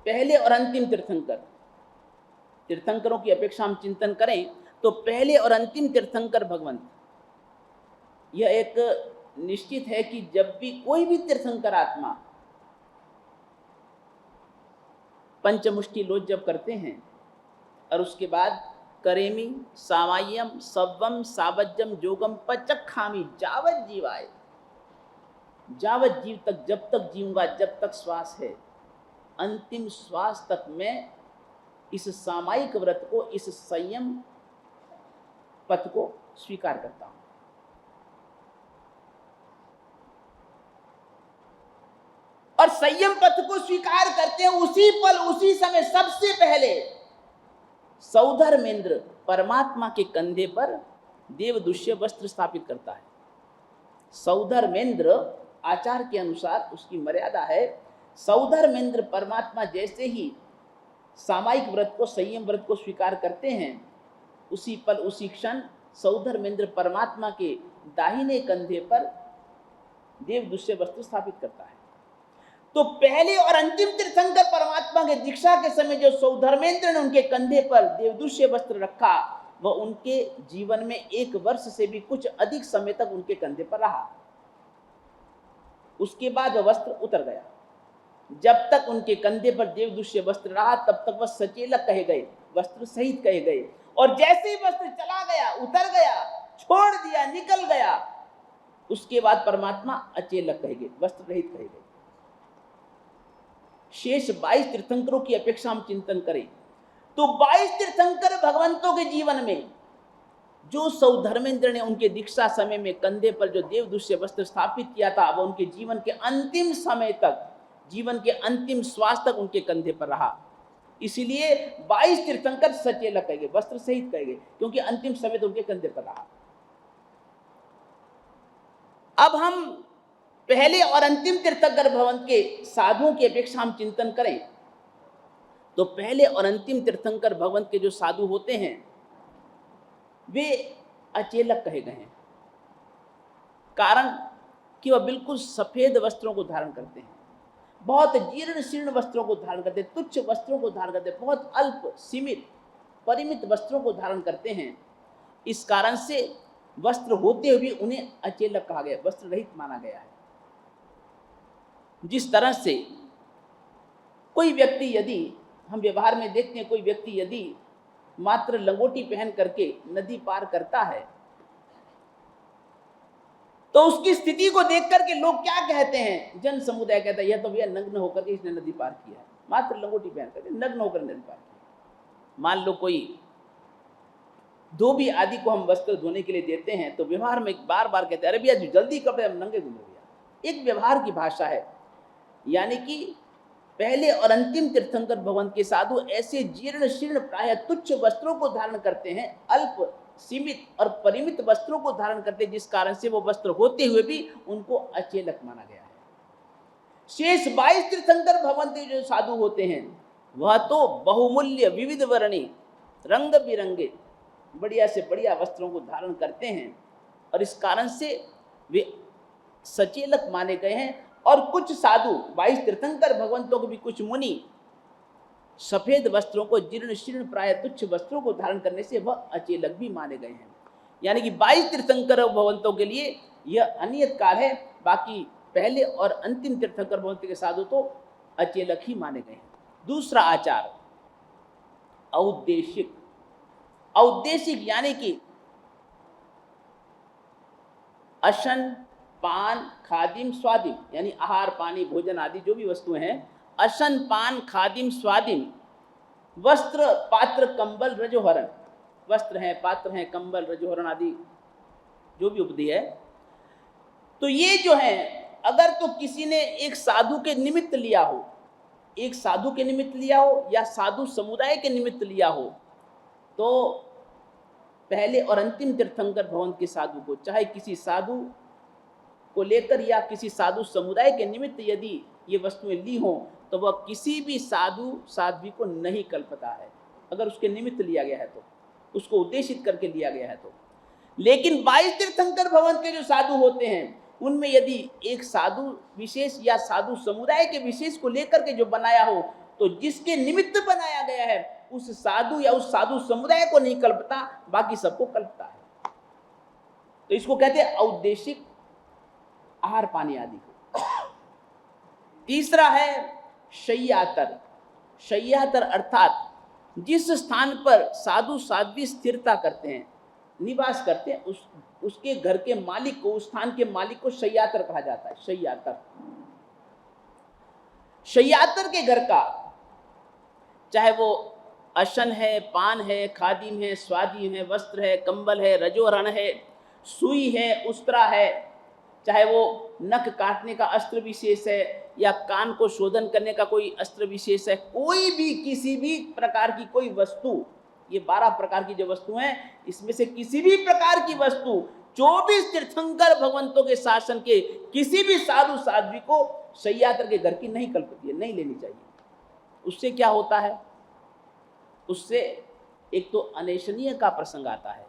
पहले और अंतिम तीर्थंकर, तीर्थंकरों की अपेक्षा हम चिंतन करें तो पहले और अंतिम तीर्थंकर भगवंत। यह एक निश्चित है कि जब भी कोई भी तीर्थंकर आत्मा पंचमुष्टि लोच जब करते हैं और उसके बाद करेमी सामाय्यम सव्वम सावज्जम जोगम पचक्खामी जावत जीवाय, जावत जीव तक, जब तक जीऊंगा, जब तक श्वास है, अंतिम श्वास तक मैं इस सामायिक व्रत को, इस संयम पथ को स्वीकार करता हूं। और संयम पथ को स्वीकार करते हैं उसी पल, उसी समय सबसे पहले सौधर्मेंद्र परमात्मा के कंधे पर देवदुष्य वस्त्र स्थापित करता है। सौधर्मेंद्र आचार के अनुसार उसकी मर्यादा है, सौधर्मेंद्र परमात्मा जैसे ही सामायिक व्रत को, संयम व्रत को स्वीकार करते हैं, उसी पल, उसी क्षण सौधर्मेंद्र परमात्मा के दाहिने कंधे पर देवदुष्य वस्त्र स्थापित करता है। तो पहले और अंतिम तीर्थंकर परमात्मा के दीक्षा के समय जो सौधर्मेंद्र ने उनके कंधे पर देवदुष्य वस्त्र रखा, वह उनके जीवन में 1 वर्ष से भी कुछ अधिक समय तक उनके कंधे पर रहा। उसके बाद वह वस्त्र उतर गया। जब तक उनके कंधे पर देवदुष्य वस्त्र रहा, तब तक वह सचेलक कहे गए, वस्त्र सहित कहे गए। और जैसे ही वस्त्र चला गया, उतर गया, छोड़ दिया, निकल गया, उसके बाद परमात्मा अचेलक कहे गए, वस्त्र रहित कहे गए। शेष 22 तीर्थंकरों की अपेक्षा हम चिंतन करें तो 22 तीर्थंकर भगवंतों के जीवन में जो सौधर्मेंद्र ने उनके दीक्षा समय में कंधे पर जो देवदुष्य वस्त्र स्थापित किया था, वह उनके जीवन के अंतिम समय तक, जीवन के अंतिम श्वास तक उनके कंधे पर रहा। इसीलिए 22 तीर्थंकर सचेलक कहे गए, वस्त्र सहित कहे गए, क्योंकि अंतिम समय तो उनके कंधे पर रहा। अब हम पहले और अंतिम तीर्थंकर भवन के साधुओं की अपेक्षा हम चिंतन करें तो पहले और अंतिम तीर्थंकर भवन के जो साधु होते हैं वे अचेलक कहे गए हैं। कारण कि वह बिल्कुल सफेद वस्त्रों को धारण करते हैं, बहुत जीर्ण शीर्ण वस्त्रों को धारण करते हैं, तुच्छ वस्त्रों को धारण करते हैं, बहुत अल्प सीमित परिमित वस्त्रों को धारण करते हैं। इस कारण से वस्त्र होते हुए भी उन्हें अचेलक कहा गया, वस्त्र रहित माना गया है। जिस तरह से कोई व्यक्ति, यदि हम व्यवहार में देखते हैं, कोई व्यक्ति यदि मात्र लंगोटी पहन करके नदी पार करता है तो उसकी स्थिति को देख करके लोग क्या कहते हैं, जन समुदाय कहता है यह तो भैया नग्न होकर के इसने नदी पार किया है, मात्र लंगोटी पहन करके नग्न होकर नदी पार किया। मान लो कोई धोबी आदि को हम वस्त्र धोने के लिए देते हैं तो व्यवहार में बार बार कहते हैं अरे भैया जल्दी कपड़े हम नंगे घूमे भैया। एक व्यवहार की भाषा है। यानी कि पहले और अंतिम तीर्थंकर भवन के साधु ऐसे जीर्ण शीर्ण प्राय तुच्छ वस्त्रों को धारण करते हैं, अल्प सीमित और परिमित वस्त्रों को धारण करते हैं, जिस कारण से वो वस्त्र होते हुए भी उनको अचेलक माना गया है। शेष 22 तीर्थंकर भवन के जो साधु होते हैं वह तो बहुमूल्य विविध वर्णी रंग बिरंगे बढ़िया से बढ़िया वस्त्रों को धारण करते हैं और इस कारण से वे सचेलक माने गए हैं। और कुछ साधु 22 तीर्थंकर भगवंतों के भी कुछ मुनि सफेद वस्त्रों को जीर्ण शीर्ण प्राय तुच्छ वस्त्रों को धारण करने से वह अचेलक भी माने गए हैं। यानी कि 22 तीर्थंकर भगवंतों के लिए यह अनियत काल है, बाकी पहले और अंतिम तीर्थंकर भगवंत के साधु तो अचेलक ही माने गए हैं। दूसरा आचार औद्देशिक। औद्देशिक यानी कि अशन पान खादिम स्वादिम, यानी आहार पानी भोजन आदि जो भी वस्तुएं हैं, अशन पान खादिम स्वादिम, वस्त्र पात्र कंबल रजोहरण, वस्त्र हैं पात्र हैं कंबल रजोहरण आदि जो भी उपदि है, तो ये जो है अगर तो किसी ने एक साधु के निमित्त लिया हो, एक साधु के निमित्त लिया हो या साधु समुदाय के निमित्त लिया हो, तो पहले और अंतिम तीर्थंकर भवन के साधु को चाहे किसी साधु को लेकर या किसी साधु समुदाय के निमित्त यदि ये वस्तुएं ली हों तो वह किसी भी साधु साध्वी को नहीं कल्पता है, अगर उसके निमित्त लिया गया है तो, उसको उद्देशित करके लिया गया है तो। लेकिन 22 तीर्थंकर भवन के जो साधु होते हैं उनमें यदि एक साधु विशेष या साधु समुदाय के विशेष को लेकर के जो बनाया हो तो जिसके निमित्त बनाया गया है उस साधु या उस साधु समुदाय को नहीं कल्पता, बाकी सबको कल्पता है। तो इसको कहते हैं औद्देशिक आहार पानी आदि को। तीसरा है शय्यातर। शय्यातर अर्थात जिस स्थान पर साधु साध्वी स्थिरता करते हैं, निवास करते हैं, उसके घर के मालिक को, उस स्थान के मालिक को शय्यातर कहा जाता है। शय्यातर, शय्यातर के घर का चाहे वो अशन है, पान है, खादिम है, स्वादी है, वस्त्र है, कंबल है, रजोहरण है, सुई है, उस्तरा है, चाहे वो नख काटने का अस्त्र विशेष है या कान को शोधन करने का कोई अस्त्र विशेष है, कोई भी किसी भी प्रकार की कोई वस्तु, ये 12 प्रकार की जो वस्तु हैं इसमें से किसी भी प्रकार की वस्तु 24 तीर्थंकर भगवंतों के शासन के किसी भी साधु साध्वी को शय्यातर के घर की नहीं कल्पती है, नहीं लेनी चाहिए। उससे क्या होता है, उससे एक तो अनेशनीय का प्रसंग आता है,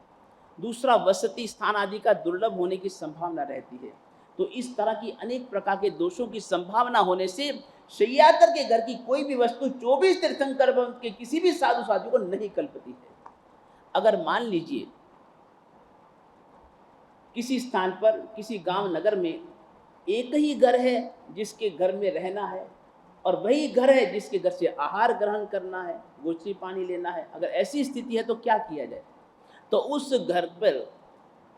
दूसरा वसति स्थान आदि का दुर्लभ होने की संभावना रहती है। तो इस तरह की अनेक प्रकार के दोषों की संभावना होने से शय्यातर के घर की कोई भी वस्तु 24 तीर्थंकर के किसी भी साधु साध्वी को नहीं कल्पती है। अगर मान लीजिए किसी स्थान पर, किसी गांव नगर में एक ही घर है जिसके घर में रहना है और वही घर है जिसके घर से आहार ग्रहण करना है, गोचरी पानी लेना है, अगर ऐसी स्थिति है तो क्या किया जाए? तो उस घर पर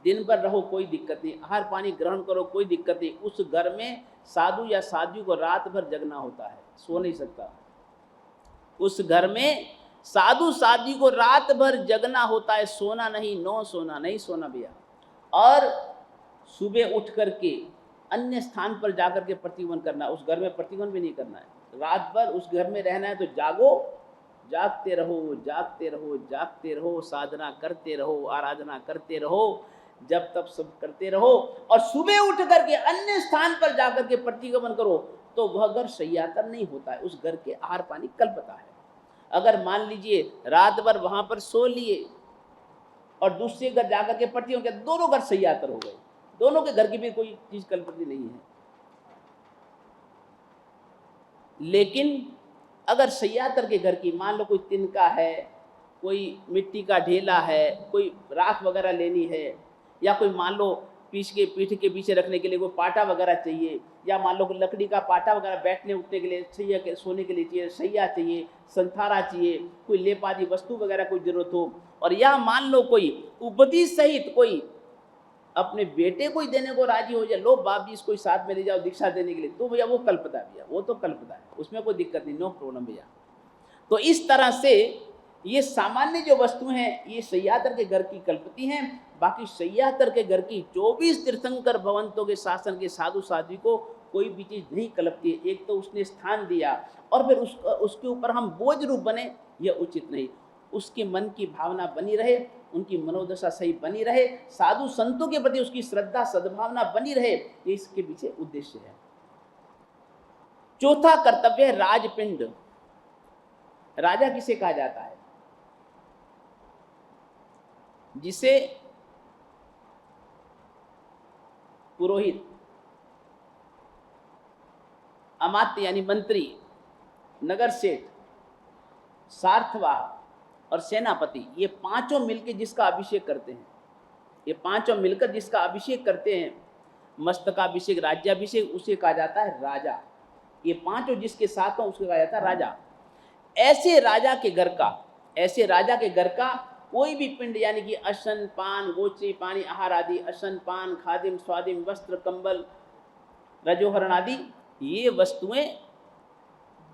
दिन भर रहो कोई दिक्कत नहीं, आहार पानी ग्रहण करो कोई दिक्कत नहीं, उस घर में साधु या साध्वी को रात भर जगना होता है, सो नहीं सकता। उस घर में साधु साध्वी को रात भर जगना होता है, सोना नहीं, नो सोना नहीं, सोना भैया। और सुबह उठ करके अन्य स्थान पर जाकर के प्रतिवन करना, उस घर में प्रतिवन भी नहीं करना है, रात भर उस घर में रहना है तो जागो, जागते रहो, जागते रहो, जागते रहो, साधना करते रहो, आराधना करते रहो, जब तक सब करते रहो, और सुबह उठ करके अन्य स्थान पर जाकर के प्रतिगमन करो तो वह घर शय्यातर नहीं होता है, उस घर के आहार पानी कल्पता है। अगर मान लीजिए रात भर वहां पर सो लिए और दूसरे घर जाकर के प्रतिगमन किया, दोनों घर शय्यातर हो गए, दोनों के घर की भी कोई चीज कल्पती नहीं है। लेकिन अगर शय्यातर के घर की, मान लो कोई तिनका है, कोई मिट्टी का ढेला है, कोई राख वगैरह लेनी है, या कोई मान लो पीठ के पीछे रखने के लिए कोई पाटा वगैरह चाहिए, या मान लो लकड़ी का पाटा वगैरह बैठने उठने के लिए, शैया के सोने के लिए चाहिए, शैया चाहिए, संथारा चाहिए, कोई लेप आदि वस्तु वगैरह कोई जरूरत हो, और या मान लो कोई उपदेश सहित कोई अपने बेटे को ही देने को राजी हो जाए, लो बाप जी इसको साथ में ले जाओ दीक्षा देने के लिए, तो भैया वो कल्पता भैया, वो तो कल्पता है, उसमें कोई दिक्कत नहीं, नो प्रॉब्लम भैया। तो इस तरह से ये सामान्य जो वस्तु हैं ये शय्यातर के घर की कल्पती हैं, बाकी शय्यातर के घर की 24 तीर्थंकर भवंतों के शासन के साधु साध्वी को कोई भी चीज नहीं कल्पती है। एक तो उसने स्थान दिया और फिर उसके ऊपर हम बोझ रूप बने, यह उचित नहीं। उसके मन की भावना बनी रहे, उनकी मनोदशा सही बनी रहे, साधु संतों के प्रति उसकी श्रद्धा सद्भावना बनी रहे, ये इसके पीछे उद्देश्य है। चौथा कर्तव्य है राजपिंड। राजा किसे कहा जाता है? जिसे पुरोहित, अमात्य यानी मंत्री, नगर सेठ, सार्थवाह और सेनापति, ये पांचों मिलकर जिसका अभिषेक करते हैं, ये पांचों मिलकर जिसका अभिषेक करते हैं, मस्तकाभिषेक, राज्याभिषेक, उसे कहा जाता है राजा। ये पांचों जिसके साथ हो उसको कहा जाता है राजा। ऐसे राजा के घर का कोई भी पिंड यानी कि अशन, पान, गोची, पानी, आहार आदि, अशन, पान, खादिम, स्वादिम, वस्त्र, कंबल, रजोहरण आदि, ये वस्तुएं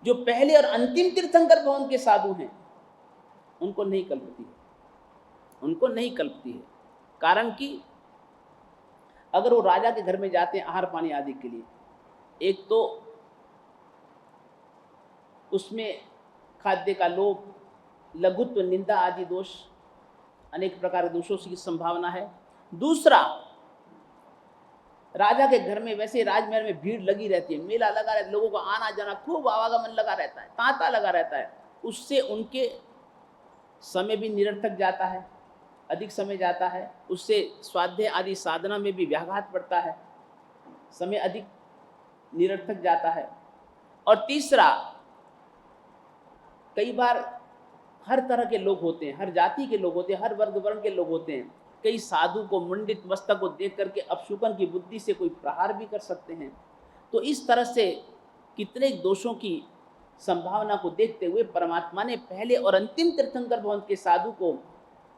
जो पहले और अंतिम तीर्थंकर भवन के साधु हैं उनको नहीं कल्पती है। कारण कि अगर वो राजा के घर में जाते हैं आहार पानी आदि के लिए, एक तो उसमें खाद्य का लोभ, लघुत्व, निंदा आदि दोष, अनेक प्रकार के दोषों की संभावना है। दूसरा, राजा के घर में वैसे राजमहल में भीड़ लगी रहती है, मेला लगा रहता है, लोगों का आना जाना, खूब आवागमन लगा रहता है, तांता लगा रहता है, उससे उनके समय भी निरर्थक जाता है, अधिक समय जाता है, उससे स्वाध्याय आदि साधना में भी व्याघात पड़ता है, समय अधिक निरर्थक जाता है। और तीसरा, कई बार हर तरह के लोग होते हैं, हर जाति के लोग होते हैं, हर वर्ग वर्ण के लोग होते हैं। कई साधु को मुंडित मस्तक को देख करके अपशुकन की बुद्धि से कोई प्रहार भी कर सकते हैं। तो इस तरह से कितने दोषों की संभावना को देखते हुए परमात्मा ने पहले और अंतिम तीर्थंकर भवन के साधु को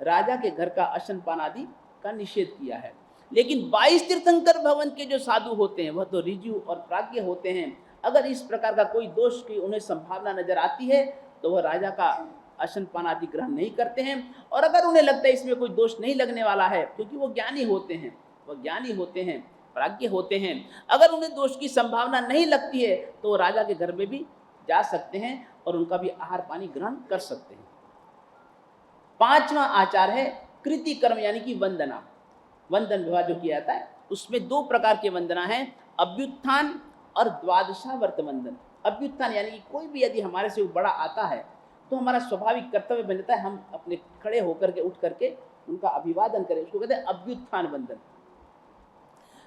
राजा के घर का अशन पान आदि का निषेध किया है। लेकिन 22 तीर्थंकर भवन के जो साधु होते हैं वह तो ऋजु और प्राज्ञ होते हैं। अगर इस प्रकार का कोई दोष की उन्हें संभावना नजर आती है तो वह राजा का अशन पान आदि ग्रहण नहीं करते हैं। और अगर उन्हें लगता है इसमें कोई दोष नहीं लगने वाला है, क्योंकि वो ज्ञानी होते हैं, प्राज्ञ होते हैं, अगर उन्हें दोष की संभावना नहीं लगती है तो वो राजा के घर में भी जा सकते हैं और उनका भी आहार पानी ग्रहण कर सकते हैं। पांचवा आचार है कृति कर्म यानी कि वंदना। वंदन विवाह जो किया जाता है उसमें 2 प्रकार के वंदना है, अभ्युत्थान और द्वादशावर्त वंदन। अभ्युत्थान यानी कि कोई भी यदि हमारे से बड़ा आता है तो हमारा स्वाभाविक कर्तव्य बन जाता है हम अपने खड़े होकर के उठ करके उनका अभिवादन करें, उसको कहते हैं अभ्युत्थान वंदन।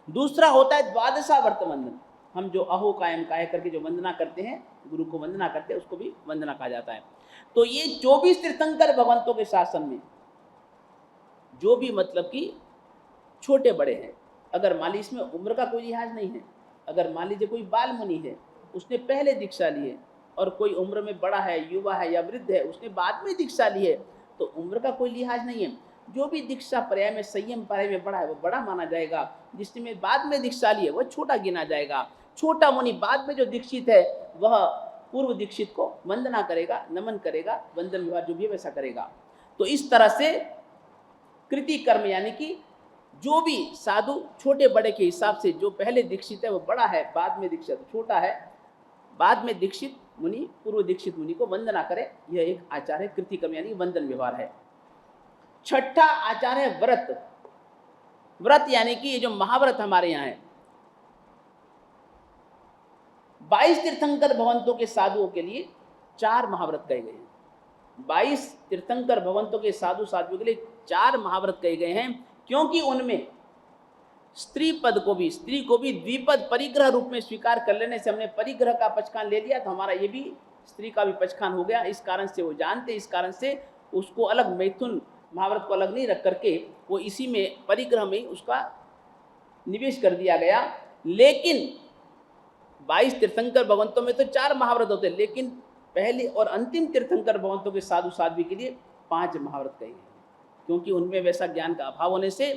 दूसरा होता है द्वादशावर्त वंदन। हम जो अहो कायम काय करके जो वंदना करते हैं, गुरु को वंदना करते हैं, उसको भी वंदना कहा जाता है। तो ये 24 तीर्थंकर भगवंतों के शासन में जो भी मतलब कि छोटे बड़े हैं, अगर मान लीजिए इसमें उम्र का कोई लिहाज नहीं है, अगर मान लीजिए कोई बाल मुनि है उसने पहले दीक्षा ली है और कोई उम्र में बड़ा है, युवा है या वृद्ध है उसने बाद में दीक्षा ली है, तो उम्र का कोई लिहाज नहीं है। जो भी दीक्षा पर्याय में संयम पर्याय में बड़ा है वो बड़ा माना जाएगा, जिसने बाद में दीक्षा ली है वह छोटा गिना जाएगा। छोटा मुनि बाद में जो दीक्षित है वह पूर्व दीक्षित को वंदना करेगा, नमन करेगा, वंदन विवाह जो भी वैसा करेगा। तो इस तरह से कृति कर्म यानी कि जो भी साधु छोटे बड़े के हिसाब से जो पहले दीक्षित है वो बड़ा है, बाद में दीक्षित छोटा है, बाद में दीक्षित मुनि पूर्व दीक्षित मुनि को वंदना करे, यह एक आचार है, कृतिकर्म यानी वंदन व्यवहार है। छठा आचार है व्रत। व्रत यानी कि ये जो महाव्रत हमारे यहाँ है, 22 तीर्थंकर भगवंतों के साधुओं के लिए 4 महाव्रत कहे गए हैं। 22 तीर्थंकर भगवंतों के साधु साधुओं के लिए 4 महाव्रत कहे गए हैं, क्योंकि उनमें स्त्री को भी द्विपद परिग्रह रूप में स्वीकार कर लेने से हमने परिग्रह का पचखान ले लिया, तो हमारा ये भी स्त्री का भी पचखान हो गया। इस कारण से वो जानते, इस कारण से उसको अलग मैथुन महाव्रत को अलग नहीं रख करके वो इसी में परिग्रह में उसका निवेश कर दिया गया। लेकिन 22 तीर्थंकर भगवंतों में तो 4 महाव्रत होते हैं, लेकिन पहले और अंतिम तीर्थंकर भगवंतों के साधु साध्वी के लिए 5 महाव्रत कहे गए, क्योंकि उनमें वैसा ज्ञान का अभाव होने से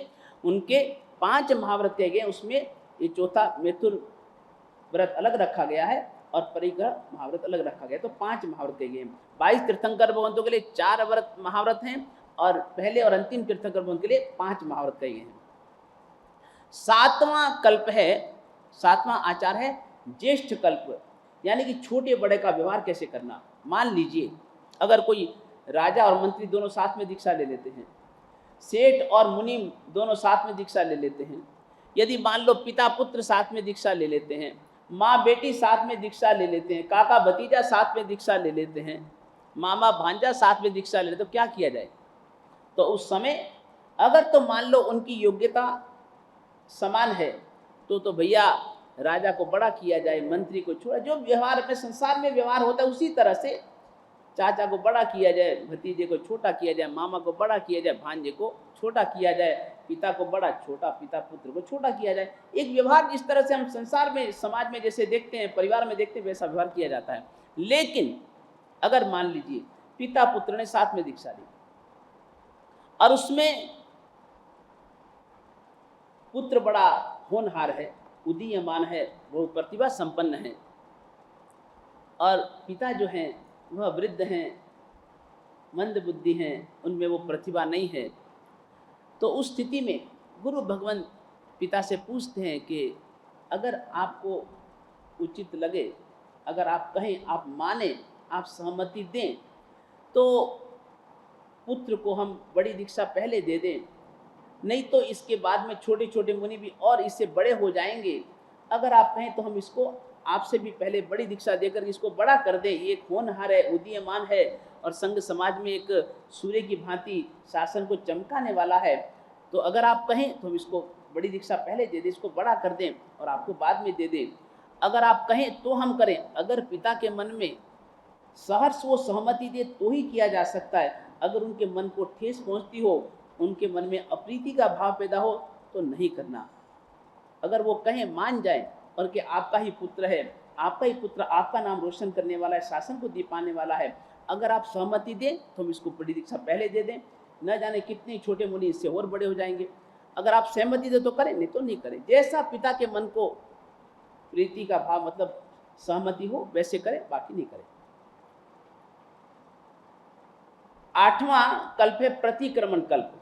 उनके 5 महाव्रत कहे गए। उसमें ये चौथा मैथुन व्रत अलग रखा गया है और परिग्रह महाव्रत अलग रखा गया, तो 5 महाव्रत कहे गए हैं। 22 तीर्थंकर भगवंतों के लिए 4 व्रत महाव्रत हैं और पहले और अंतिम तीर्थंकर भगवंत के लिए 5 महाव्रत कहे गए हैं। 7वां कल्प है, 7वां आचार है ज्येष्ठ कल्प, यानी कि छोटे बड़े का व्यवहार कैसे करना। मान लीजिए अगर कोई राजा और मंत्री दोनों साथ में दीक्षा ले लेते हैं, सेठ और मुनि दोनों साथ में दीक्षा ले लेते हैं, यदि मान लो पिता पुत्र साथ में दीक्षा ले लेते हैं, माँ बेटी साथ में दीक्षा ले लेते हैं, काका भतीजा साथ में दीक्षा ले लेते हैं, मामा भांजा साथ में दीक्षा ले लेते, तो क्या किया जाए। तो उस समय अगर तो मान लो उनकी योग्यता समान है तो भैया राजा को बड़ा किया जाए, मंत्री को छोड़ा। जो व्यवहार में संसार में व्यवहार होता है उसी तरह से चाचा को बड़ा किया जाए, भतीजे को छोटा किया जाए, मामा को बड़ा किया जाए, भांजे को छोटा किया जाए, पिता को बड़ा, छोटा पिता पुत्र को छोटा किया जाए। एक व्यवहार जिस तरह से हम संसार में समाज में जैसे देखते हैं, परिवार में देखते हैं, वैसा व्यवहार किया जाता है। लेकिन अगर मान लीजिए पिता पुत्र ने साथ में दीक्षा ली और उसमें पुत्र बड़ा होनहार है, उदीयमान है, वो प्रतिभा संपन्न है, और पिता जो हैं वह वृद्ध हैं, मंद बुद्धि हैं, उनमें वो प्रतिभा नहीं है, तो उस स्थिति में गुरु भगवान पिता से पूछते हैं कि अगर आपको उचित लगे, अगर आप कहें, आप माने, आप सहमति दें, तो पुत्र को हम बड़ी दीक्षा पहले दे दें, नहीं तो इसके बाद में छोटे छोटे मुनि भी और इससे बड़े हो जाएंगे। अगर आप कहें तो हम इसको आपसे भी पहले बड़ी दीक्षा देकर इसको बड़ा कर दें। ये एक होनहार है, उदीयमान है और संघ समाज में एक सूर्य की भांति शासन को चमकाने वाला है। तो अगर आप कहें तो हम इसको बड़ी दीक्षा पहले दे दें, इसको बड़ा कर दें और आपको बाद में दे दें। अगर आप कहें तो हम करें। अगर पिता के मन में सहर्ष वो सहमति दे तो ही किया जा सकता है। अगर उनके मन को ठेस पहुंचती हो, उनके मन में अप्रीति का भाव पैदा हो, तो नहीं करना। अगर वो कहें, मान जाए और कि आपका ही पुत्र है, आपका ही पुत्र आपका नाम रोशन करने वाला है, शासन को दीपाने वाला है, अगर आप सहमति दें तो हम इसको बड़ी दीक्षा पहले दे दें। न जाने कितने छोटे मुनि इससे और बड़े हो जाएंगे। अगर आप सहमति दें तो करें, नहीं तो नहीं करें। जैसा पिता के मन को प्रीति का भाव मतलब सहमति हो वैसे करें, बाकी नहीं करें। 8वां कल्प है प्रतिक्रमण कल्प।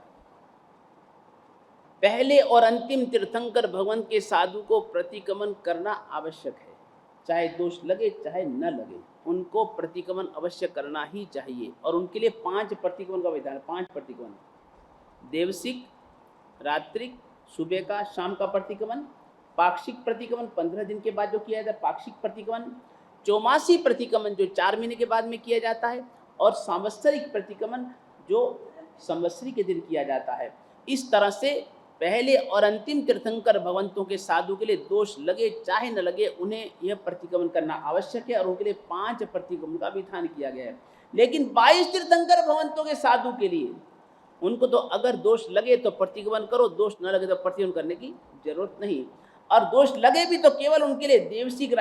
पहले और अंतिम तीर्थंकर भगवान के साधु को प्रतिक्रमण करना आवश्यक है, चाहे दोष लगे चाहे न लगे, उनको प्रतिक्रमण अवश्य करना ही चाहिए। और उनके लिए 5 प्रतिक्रमण का विधान है। 5 प्रतिक्रमण: देवसिक, रात्रिक, सुबह का, शाम का प्रतिक्रमण, पाक्षिक प्रतिक्रमण 15 दिन के बाद जो किया जाता है पाक्षिक प्रतिक्रमण, चौमासी प्रतिक्रमण जो 4 महीने के बाद में किया जाता है, और सांवत्सरिक प्रतिक्रमण जो संवत्सरी के दिन किया जाता है। इस तरह से पहले और अंतिम तीर्थंकर भगवंतों के साधु के लिए दोष लगे चाहे न लगे उन्हें यह प्रतिक्रमण करना आवश्यक है, और उनके लिए 5 प्रतिक्रमण का विधान किया गया है। लेकिन 22 तीर्थंकर भगवंतों के साधु के लिए उनको तो अगर दोष लगे तो प्रतिक्रमण करो, दोष न लगे तो प्रतिक्रमण करने की जरूरत नहीं। और दोष लगे भी तो केवल उनके लिए देवसिक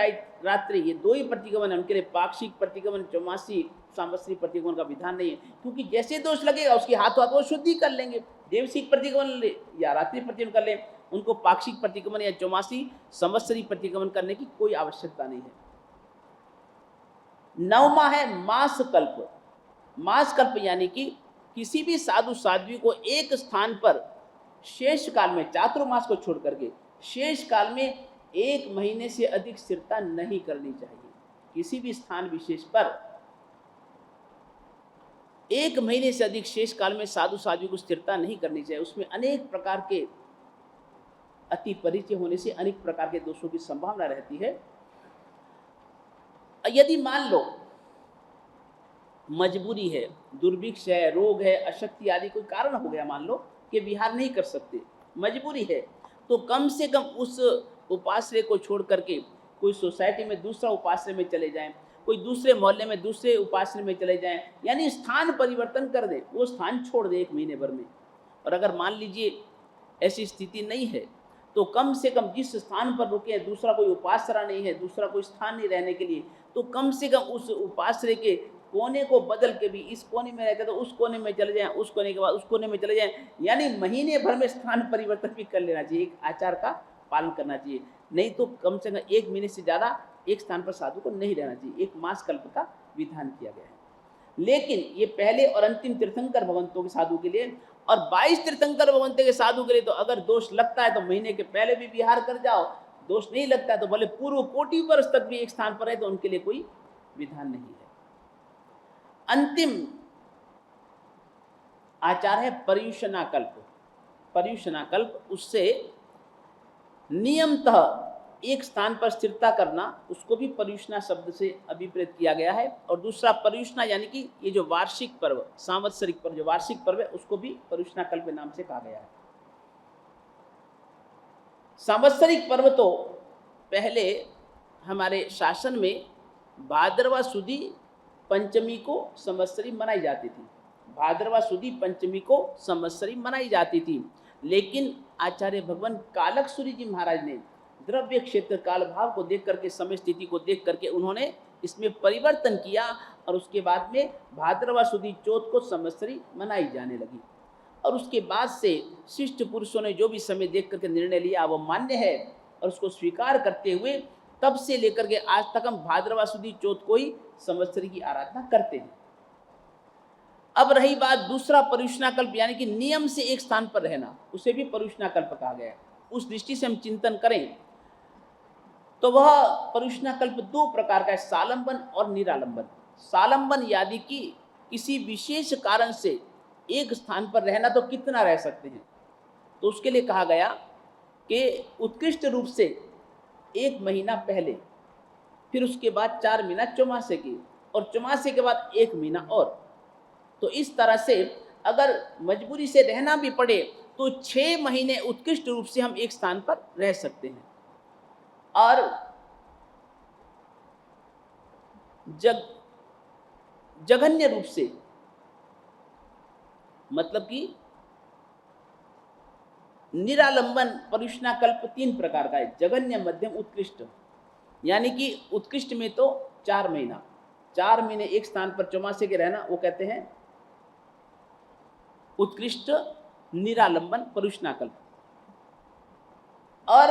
रात्रि ये 2 ही प्रतिक्रमण है। उनके लिए पाक्षिक प्रतिक्रमण, चौमासी, सांवत्सरी प्रतिक्रमण का विधान नहीं है, क्योंकि जैसे दोष लगेगा उसके हाथों हाथ वो शुद्धि कर लेंगे। देवसिक प्रतिक्रमण या रात्रि प्रतिक्रमण कर लें, उनको पाक्षिक प्रतिक्रमण या चौमासी, संवत्सरी प्रतिक्रमण करने की कोई आवश्यकता नहीं है। 9वां है मास कल्प। मास कल्प यानी कि किसी भी साधु साध्वी को एक स्थान पर शेष काल में, चातुर्मास को छोड़ करके शेष काल में 1 महीने से अधिक स्थिरता नहीं करनी चाहिए। किसी भी स्थान विशेष पर 1 महीने से अधिक शेष काल में साधु साध्वी को स्थिरता नहीं करनी चाहिए। उसमें अनेक प्रकार के अति परिचय होने से अनेक प्रकार के दोषों की संभावना रहती है। यदि मान लो मजबूरी है, दुर्भिक्ष है, रोग है, अशक्ति आदि कोई कारण हो गया, मान लो कि विहार नहीं कर सकते, मजबूरी है, तो कम से कम उस उपाश्रय को छोड़ करके कोई सोसाइटी में दूसरा उपाश्रय में चले जाएं, कोई दूसरे मोहल्ले में दूसरे उपाश्रय में चले जाएं, यानी स्थान परिवर्तन कर दे, वो स्थान छोड़ दे 1 महीने भर में। और अगर मान लीजिए ऐसी स्थिति नहीं है तो कम से कम जिस स्थान पर रुके हैं दूसरा कोई उपासरा नहीं है, दूसरा कोई स्थान नहीं रहने के लिए, तो कम से कम उस उपाश्रय के कोने को बदल के भी इस कोने में रहते तो उस कोने में चले जाएं, उस कोने के बाद उस कोने में चले जाएं, यानी महीने भर में स्थान परिवर्तन भी कर लेना चाहिए। एक आचार का पालन करना चाहिए, नहीं तो कम से कम 1 महीने से ज़्यादा एक स्थान पर साधु को नहीं रहना चाहिए। 1 मास कल्प का विधान किया गया है। लेकिन ये पहले और अंतिम तीर्थंकर भगवंतों के साधु के लिए, और 22 तीर्थंकर भगवंतों के साधु के लिए तो अगर दोष लगता है तो महीने के पहले भी विहार कर जाओ, दोष नहीं लगता है तो भले पूर्व कोटि वर्ष तक भी एक स्थान पर है तो उनके लिए कोई विधान नहीं है। अंतिम आचार है पर्युषणा कल्प। पर्युषणा कल्प, उससे नियमतः एक स्थान पर स्थिरता करना, उसको भी पर्युषणा शब्द से अभिप्रेत किया गया है। और दूसरा पर्युषणा यानी कि ये जो वार्षिक पर्व, सांवत्सरिक पर्व, जो वार्षिक पर्व है उसको भी पर्युषणा कल्प के नाम से कहा गया है। सांवत्सरिक पर्व तो पहले हमारे शासन में भाद्रवा सुदी पंचमी को संवत्सरी मनाई जाती थी। भाद्रवा सुदी पंचमी को संवत्सरी मनाई जाती थी, लेकिन आचार्य भगवान कालकसूरी जी महाराज ने द्रव्य क्षेत्र काल भाव को देख करके, समय स्थिति को देख करके उन्होंने इसमें परिवर्तन किया और उसके बाद में भाद्रवा सुदी चौथ को संवत्सरी मनाई जाने लगी। और उसके बाद से शिष्ट पुरुषों ने जो भी समय देख करके निर्णय लिया वो मान्य है, और उसको स्वीकार करते हुए तब से लेकर के आज तक हम भाद्रवा सुदी चौथ को ही संवत्सरी की आराधना करते हैं। अब रही बात दूसरा पर्युषणा कल्प, यानी कि नियम से एक स्थान पर रहना, उसे भी पर्युषणा कल्प कहा गया है। उस दृष्टि से हम चिंतन करें तो वह पर्युषणा कल्प 2 प्रकार का है, सालंबन और निरालंबन। सालंबन यानी कि किसी विशेष कारण से एक स्थान पर रहना, तो कितना रह सकते हैं, तो उसके लिए कहा गया कि उत्कृष्ट रूप से 1 महीना पहले, फिर उसके बाद 4 महीना चौमासे की, और चौमासे के बाद 1 महीना और। तो इस तरह से अगर मजबूरी से रहना भी पड़े तो 6 महीने उत्कृष्ट रूप से हम एक स्थान पर रह सकते हैं। और जघन्य रूप से, मतलब कि निरालंबन पर्युषणा कल्प 3 प्रकार का है, जघन्य, मध्यम, उत्कृष्ट। यानी कि उत्कृष्ट में तो 4 महीना, 4 महीने एक स्थान पर चौमासे के रहना, वो कहते हैं उत्कृष्ट निरालंबन पर्युषणा कल्प। और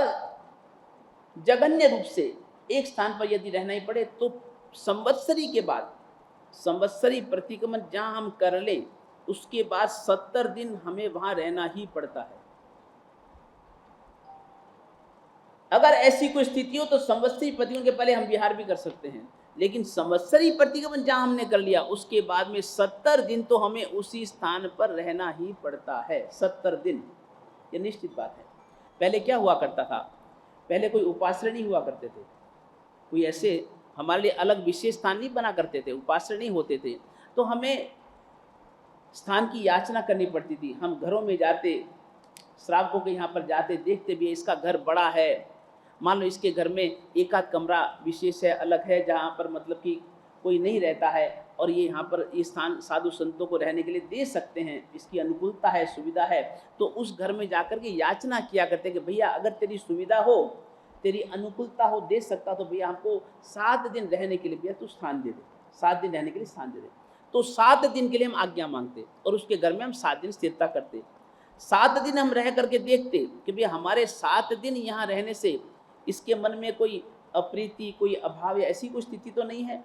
जघन्य रूप से एक स्थान पर यदि रहना ही पड़े तो संवत्सरी के बाद, संवत्सरी प्रतिक्रमण जहां हम कर लें उसके बाद 70 दिन हमें वहां रहना ही पड़ता है। अगर ऐसी कोई स्थिति हो तो संवत्सरी प्रतिक्रमण के पहले हम विहार भी कर सकते हैं, लेकिन संवत्सरी प्रतिक्रमण जहां हमने कर लिया उसके बाद में 70 दिन तो हमें उसी स्थान पर रहना ही पड़ता है। 70 दिन, ये निश्चित बात है। पहले क्या हुआ करता था, पहले कोई उपाश्रय नहीं हुआ करते थे, कोई ऐसे हमारे लिए अलग विशेष स्थान नहीं बना करते थे, उपाश्रय नहीं होते थे, तो हमें स्थान की याचना करनी पड़ती थी। हम घरों में जाते, श्रावकों के यहाँ पर जाते, देखते भी इसका घर बड़ा है, मान लो इसके घर में एक आध कमरा विशेष है, अलग है, जहाँ पर मतलब कि कोई नहीं रहता है, और ये यहाँ पर ये स्थान साधु संतों को रहने के लिए दे सकते हैं, इसकी अनुकूलता है, सुविधा है, तो उस घर में जाकर के याचना किया करते कि भैया अगर तेरी सुविधा हो, तेरी अनुकूलता हो, दे सकता तो भैया हमको 7 दिन रहने के लिए भैया तू स्थान दे दे, 7 दिन रहने के लिए स्थान दे दे। तो 7 दिन के लिए हम आज्ञा मांगते और उसके घर में हम 7 दिन स्थिरता करते। 7 दिन हम रह करके देखते कि भैया हमारे 7 दिन यहाँ रहने से इसके मन में कोई अप्रीति, कोई अभाव या ऐसी कोई स्थिति तो नहीं है।